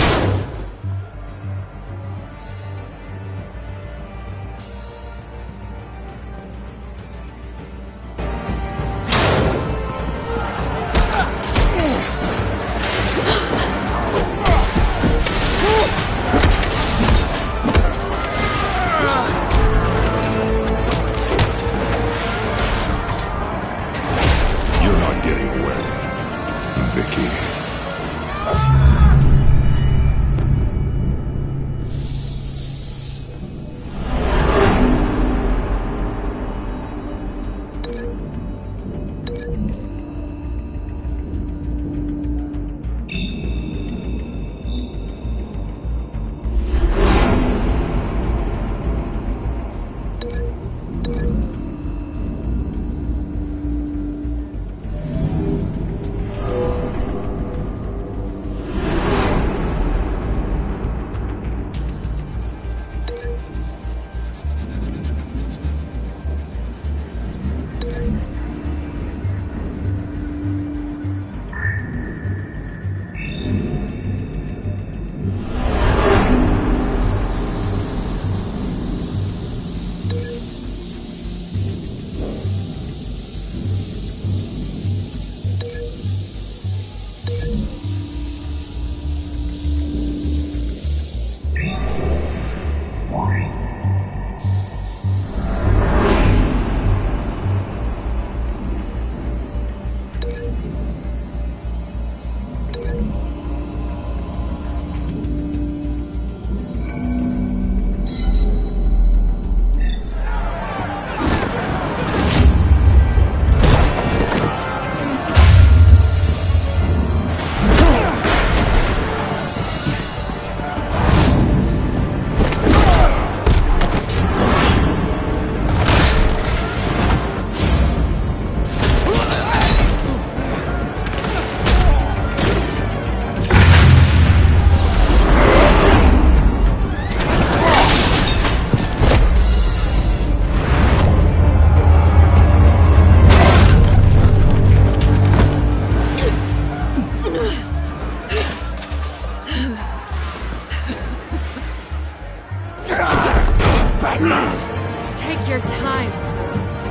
Take your time, sons.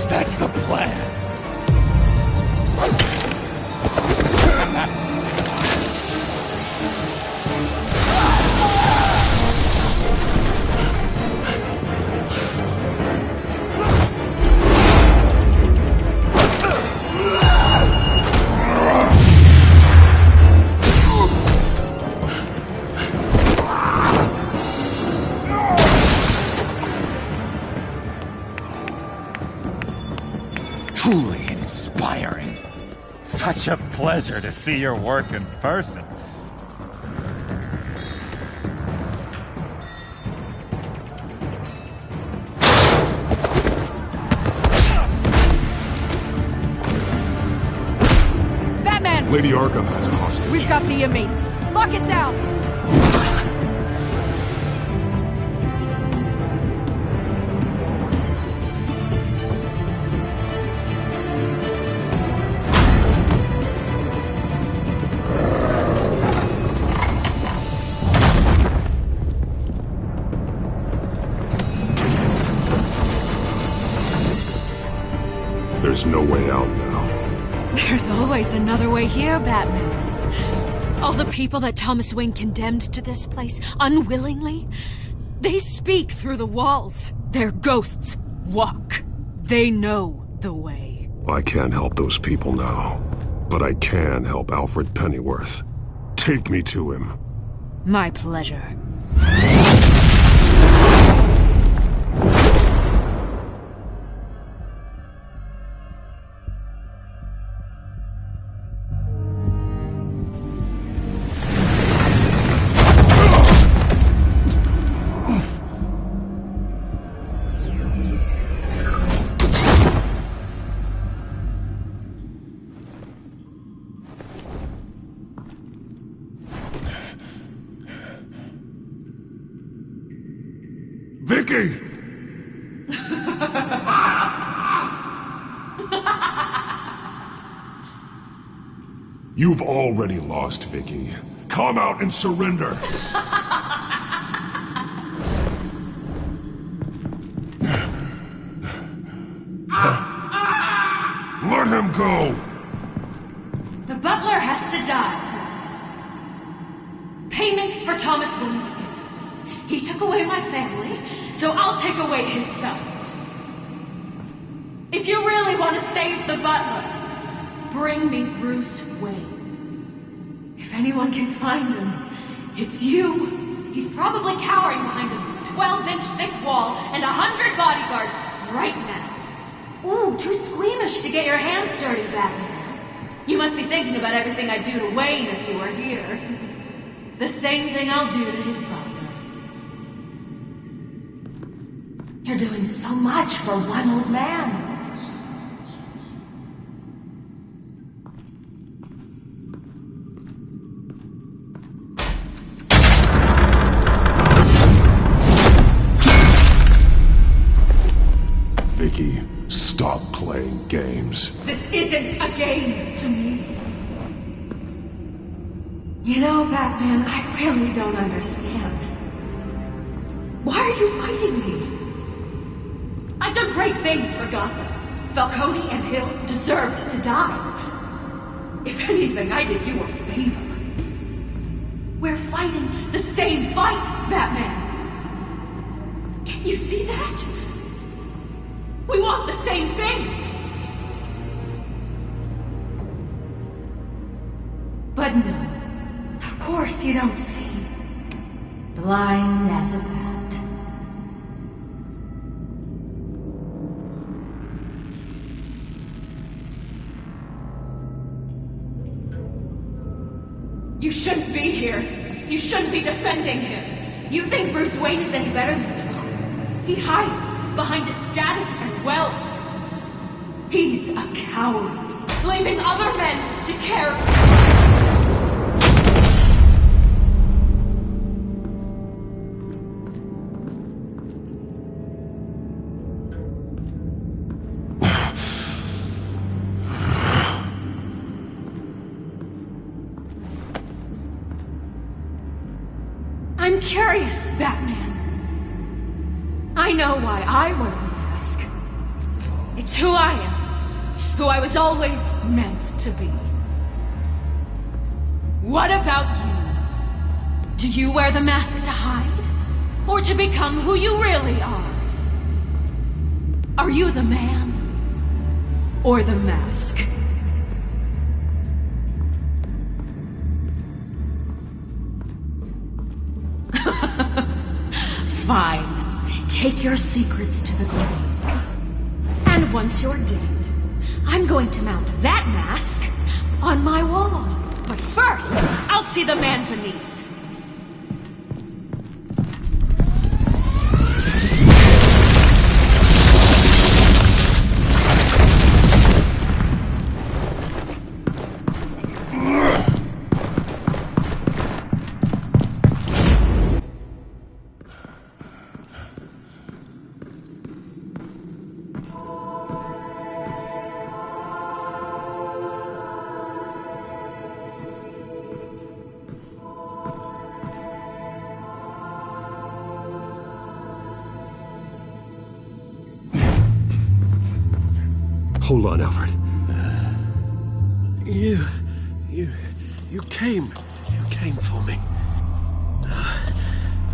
That's the plan. such a pleasure to see your work in person. Batman! Lady Arkham has a hostage. We've got the inmates. Lock it down! There's no way out now. There's always another way here, Batman. All the people that Thomas Wayne condemned to this place, unwillingly, they speak through the walls. Their ghosts walk. They know the way. I can't help those people now, but I can help Alfred Pennyworth. Take me to him. My pleasure. Vicky! You've already lost, Vicky. Come out and surrender! Let him go! The butler has to die. Payment for Thomas Wayne's sins. He took away my family, so I'll take away his sons. If you really want to save the butler, bring me Bruce Wayne. If anyone can find him, it's you. He's probably cowering behind a 12-inch thick wall and 100 bodyguards right now. Ooh, too squeamish to get your hands dirty, Batman. You must be thinking about everything I'd do to Wayne if he were here. The same thing I'll do to his butler. You're doing so much for one old man. Vicky, stop playing games. This isn't a game to me. You know, Batman, I really don't understand. Why are you fighting me? I've done great things for Gotham. Falcone and Hill deserved to die. If anything, I did you a favor. We're fighting the same fight, Batman. Can't you see that? We want the same things. But no, of course you don't see. Blind as a bat. You shouldn't be here. You shouldn't be defending him. You think Bruce Wayne is any better than his father? He hides behind his status and wealth. He's a coward, leaving other men to care. I'm curious, Batman. I know why I wear the mask. It's who I am. Who I was always meant to be. What about you? Do you wear the mask to hide? Or to become who you really are? Are you the man? Or the mask? Fine. Take your secrets to the grave. And once you're dead, I'm going to mount that mask on my wall. But first, I'll see the man beneath. Hold on, Alfred. You came for me.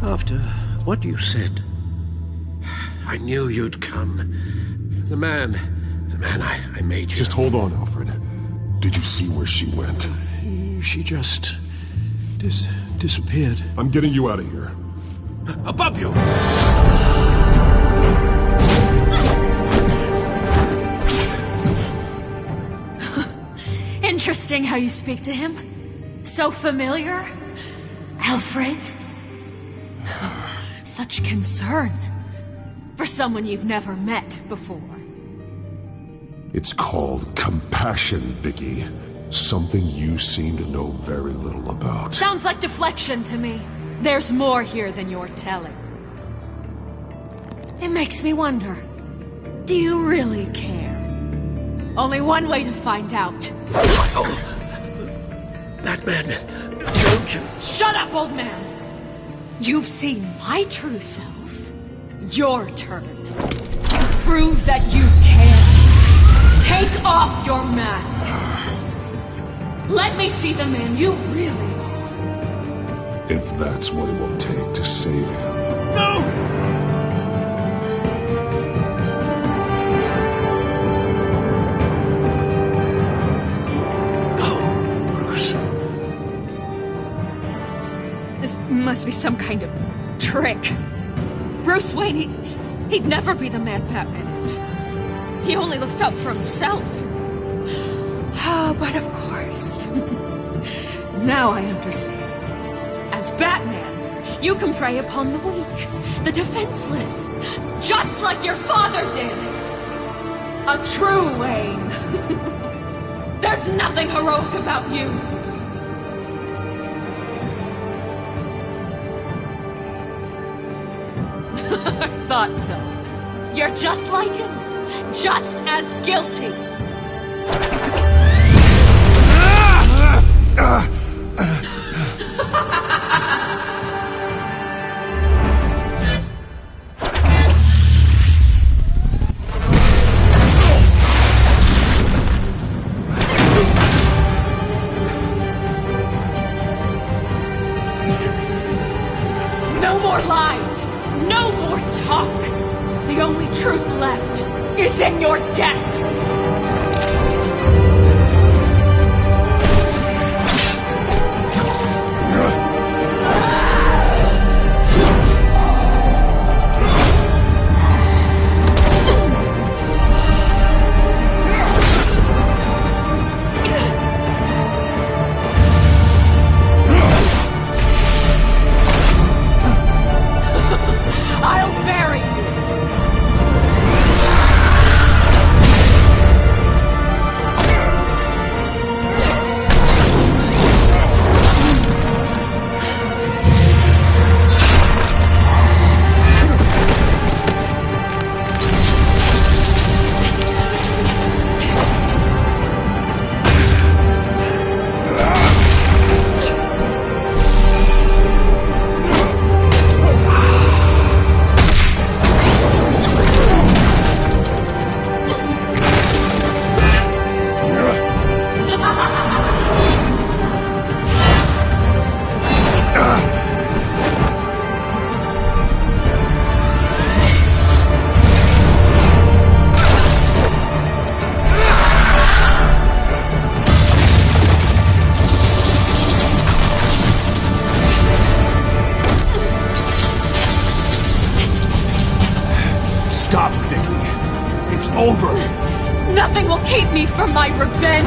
After what you said, I knew you'd come. The man I made you. Just hold on, Alfred. Did you see where she went? She just disappeared. I'm getting you out of here. Above you! Interesting how you speak to him. So familiar. Alfred. Such concern. For someone you've never met before. It's called compassion, Vicky. Something you seem to know very little about. Sounds like deflection to me. There's more here than you're telling. It makes me wonder. Do you really care? Only one way to find out. That man, don't you? Shut up, old man! You've seen my true self. Your turn. Prove that you can. Take off your mask. Let me see the man you really are. If that's what it will take to save him. No! Must be some kind of trick. Bruce Wayne, he'd never be the man Batman is. He only looks out for himself. But of course. Now I understand. As Batman, you can prey upon the weak, the defenseless, just like your father did. A true Wayne. There's nothing heroic about you. Thought so. You're just like him. Just as guilty. No more lies. No more talk! The only truth left is in your death! I'll bury you! Stop, Vicky. It's over. Nothing will keep me from my revenge!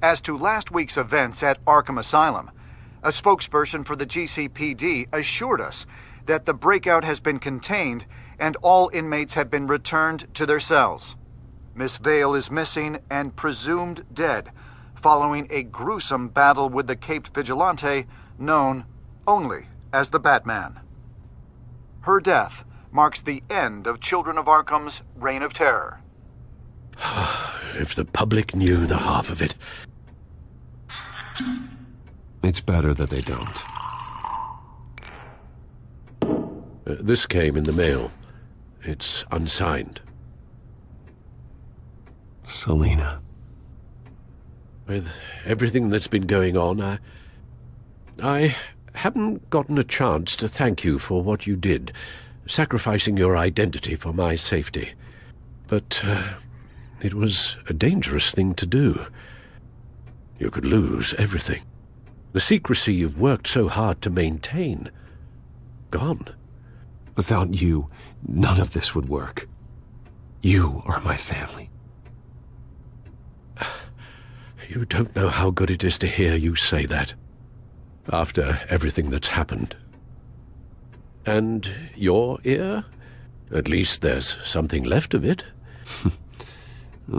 As to last week's events at Arkham Asylum, a spokesperson for the GCPD assured us that the breakout has been contained and all inmates have been returned to their cells. Miss Vale is missing and presumed dead, following a gruesome battle with the caped vigilante known only as the Batman. Her death marks the end of Children of Arkham's reign of terror. If the public knew the half of it. It's better that they don't. This came in the mail. It's unsigned. Selina. With everything that's been going on, I haven't gotten a chance to thank you for what you did, sacrificing your identity for my safety. But it was a dangerous thing to do. You could lose everything. The secrecy you've worked so hard to maintain. Gone. Without you, none of this would work. You are my family. You don't know how good it is to hear you say that, after everything that's happened. And your ear? At least there's something left of it.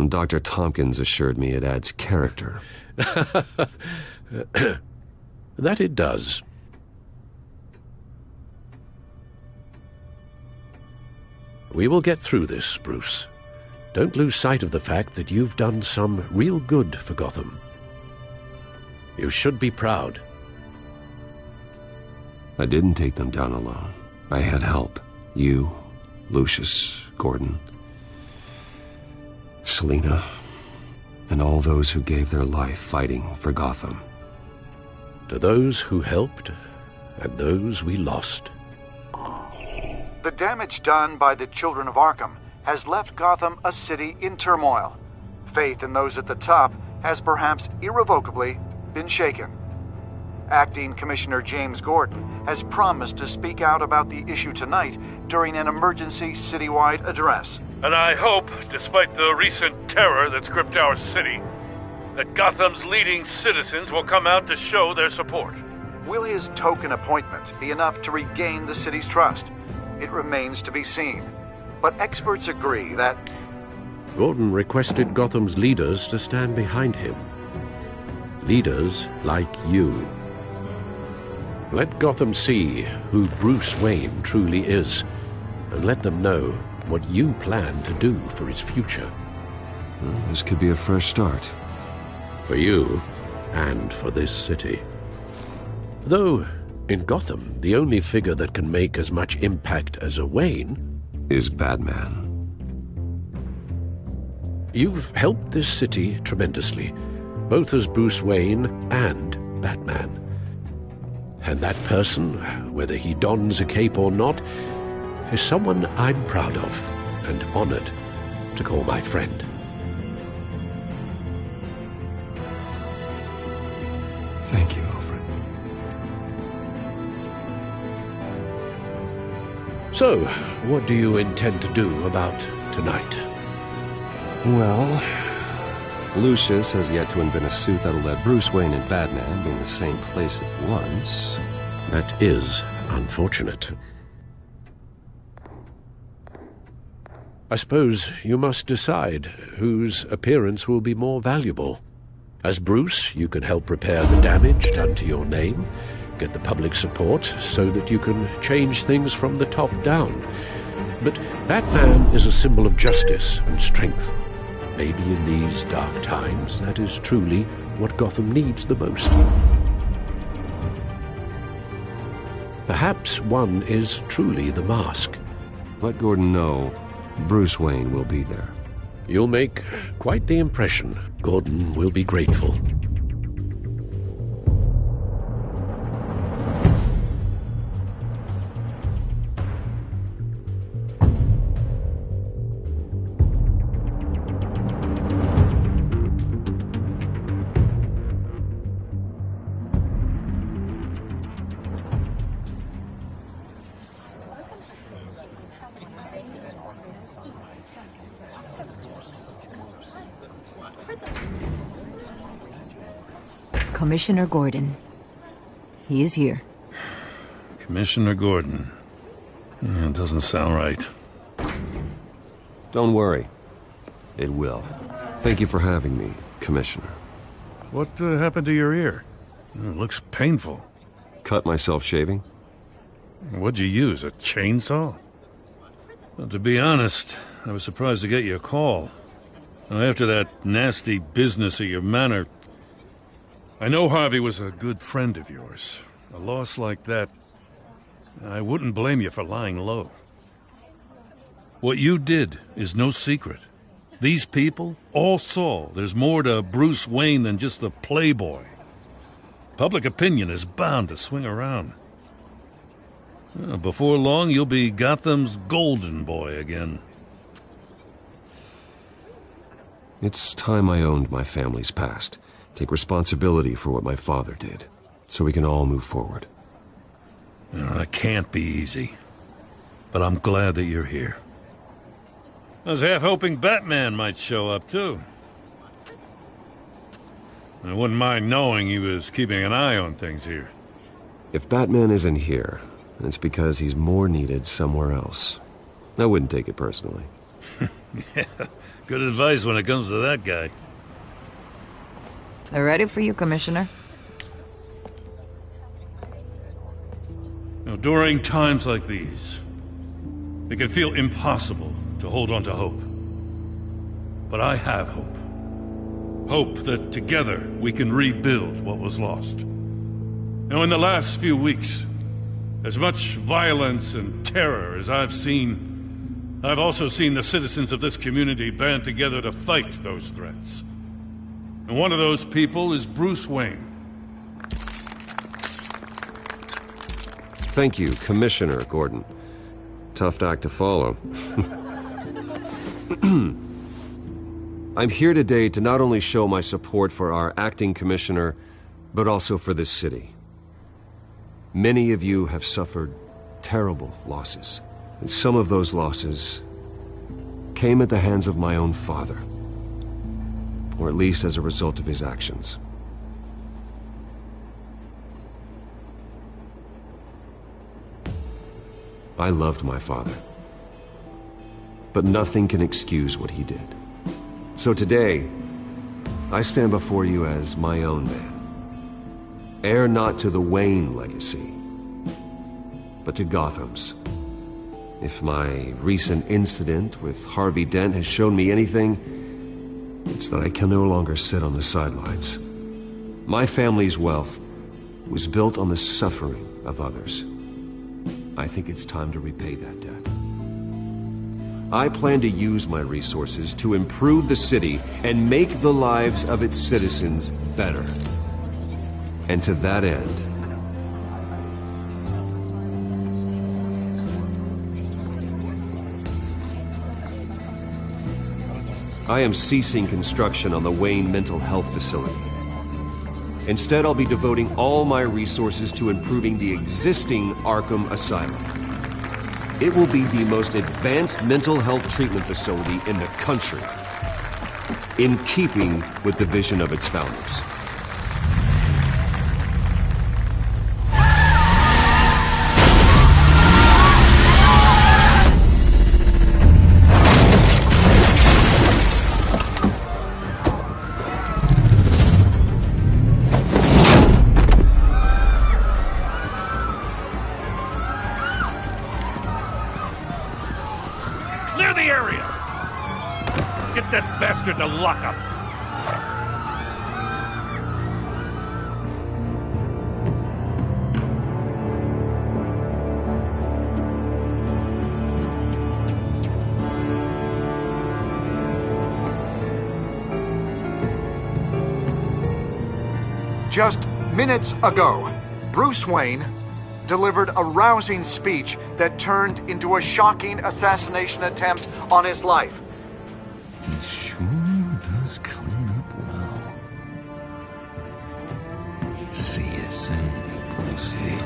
Dr. Tompkins assured me it adds character. That it does. We will get through this, Bruce. Don't lose sight of the fact that you've done some real good for Gotham. You should be proud. I didn't take them down alone. I had help. You, Lucius, Gordon, Selina, and all those who gave their life fighting for Gotham. To those who helped, and those we lost. The damage done by the Children of Arkham has left Gotham a city in turmoil. Faith in those at the top has perhaps irrevocably been shaken. Acting Commissioner James Gordon has promised to speak out about the issue tonight during an emergency citywide address. And I hope, despite the recent terror that's gripped our city, that Gotham's leading citizens will come out to show their support. Will his token appointment be enough to regain the city's trust? It remains to be seen. But experts agree that Gordon requested Gotham's leaders to stand behind him. Leaders like you. Let Gotham see who Bruce Wayne truly is, and let them know what you plan to do for its future. Well, this could be a fresh start. For you, and for this city. Though, in Gotham, the only figure that can make as much impact as a Wayne is Batman. You've helped this city tremendously, both as Bruce Wayne and Batman. And that person, whether he dons a cape or not, is someone I'm proud of and honored to call my friend. Thank you, Alfred. So, what do you intend to do about tonight? Well, Lucius has yet to invent a suit that'll let Bruce Wayne and Batman be in the same place at once. That is unfortunate. I suppose you must decide whose appearance will be more valuable. As Bruce, you can help repair the damage done to your name, get the public support so that you can change things from the top down. But Batman is a symbol of justice and strength. Maybe in these dark times, that is truly what Gotham needs the most. Perhaps one is truly the mask. Let Gordon know Bruce Wayne will be there. You'll make quite the impression. Gordon will be grateful. Commissioner Gordon. He is here. Commissioner Gordon. Yeah, it doesn't sound right. Don't worry. It will. Thank you for having me, Commissioner. What happened to your ear? It looks painful. Cut myself shaving? What'd you use, a chainsaw? Well, to be honest, I was surprised to get your call. After that nasty business of your manor, I know Harvey was a good friend of yours. A loss like that, I wouldn't blame you for lying low. What you did is no secret. These people all saw there's more to Bruce Wayne than just the playboy. Public opinion is bound to swing around. Before long, you'll be Gotham's golden boy again. It's time I owned my family's past. Take responsibility for what my father did, so we can all move forward. That can't be easy. But I'm glad that you're here. I was half hoping Batman might show up, too. I wouldn't mind knowing he was keeping an eye on things here. If Batman isn't here, it's because he's more needed somewhere else. I wouldn't take it personally. Yeah, good advice when it comes to that guy. They're ready for you, Commissioner. During times like these, it can feel impossible to hold on to hope. But I have hope. Hope that together we can rebuild what was lost. Now, in the last few weeks, as much violence and terror as I've seen, I've also seen the citizens of this community band together to fight those threats. And one of those people is Bruce Wayne. Thank you, Commissioner Gordon. Tough act to follow. I'm here today to not only show my support for our acting commissioner, but also for this city. Many of you have suffered terrible losses, and some of those losses came at the hands of my own father, or at least as a result of his actions. I loved my father, but nothing can excuse what he did. So today, I stand before you as my own man, heir not to the Wayne legacy, but to Gotham's. If my recent incident with Harvey Dent has shown me anything, it's that I can no longer sit on the sidelines. My family's wealth was built on the suffering of others. I think it's time to repay that debt. I plan to use my resources to improve the city and make the lives of its citizens better. And to that end, I am ceasing construction on the Wayne Mental Health Facility. Instead, I'll be devoting all my resources to improving the existing Arkham Asylum. It will be the most advanced mental health treatment facility in the country, in keeping with the vision of its founders. Clear the area! Get that bastard to lock up! Just minutes ago, Bruce Wayne delivered a rousing speech that turned into a shocking assassination attempt on his life. He sure does clean up well. See you soon, Brucey.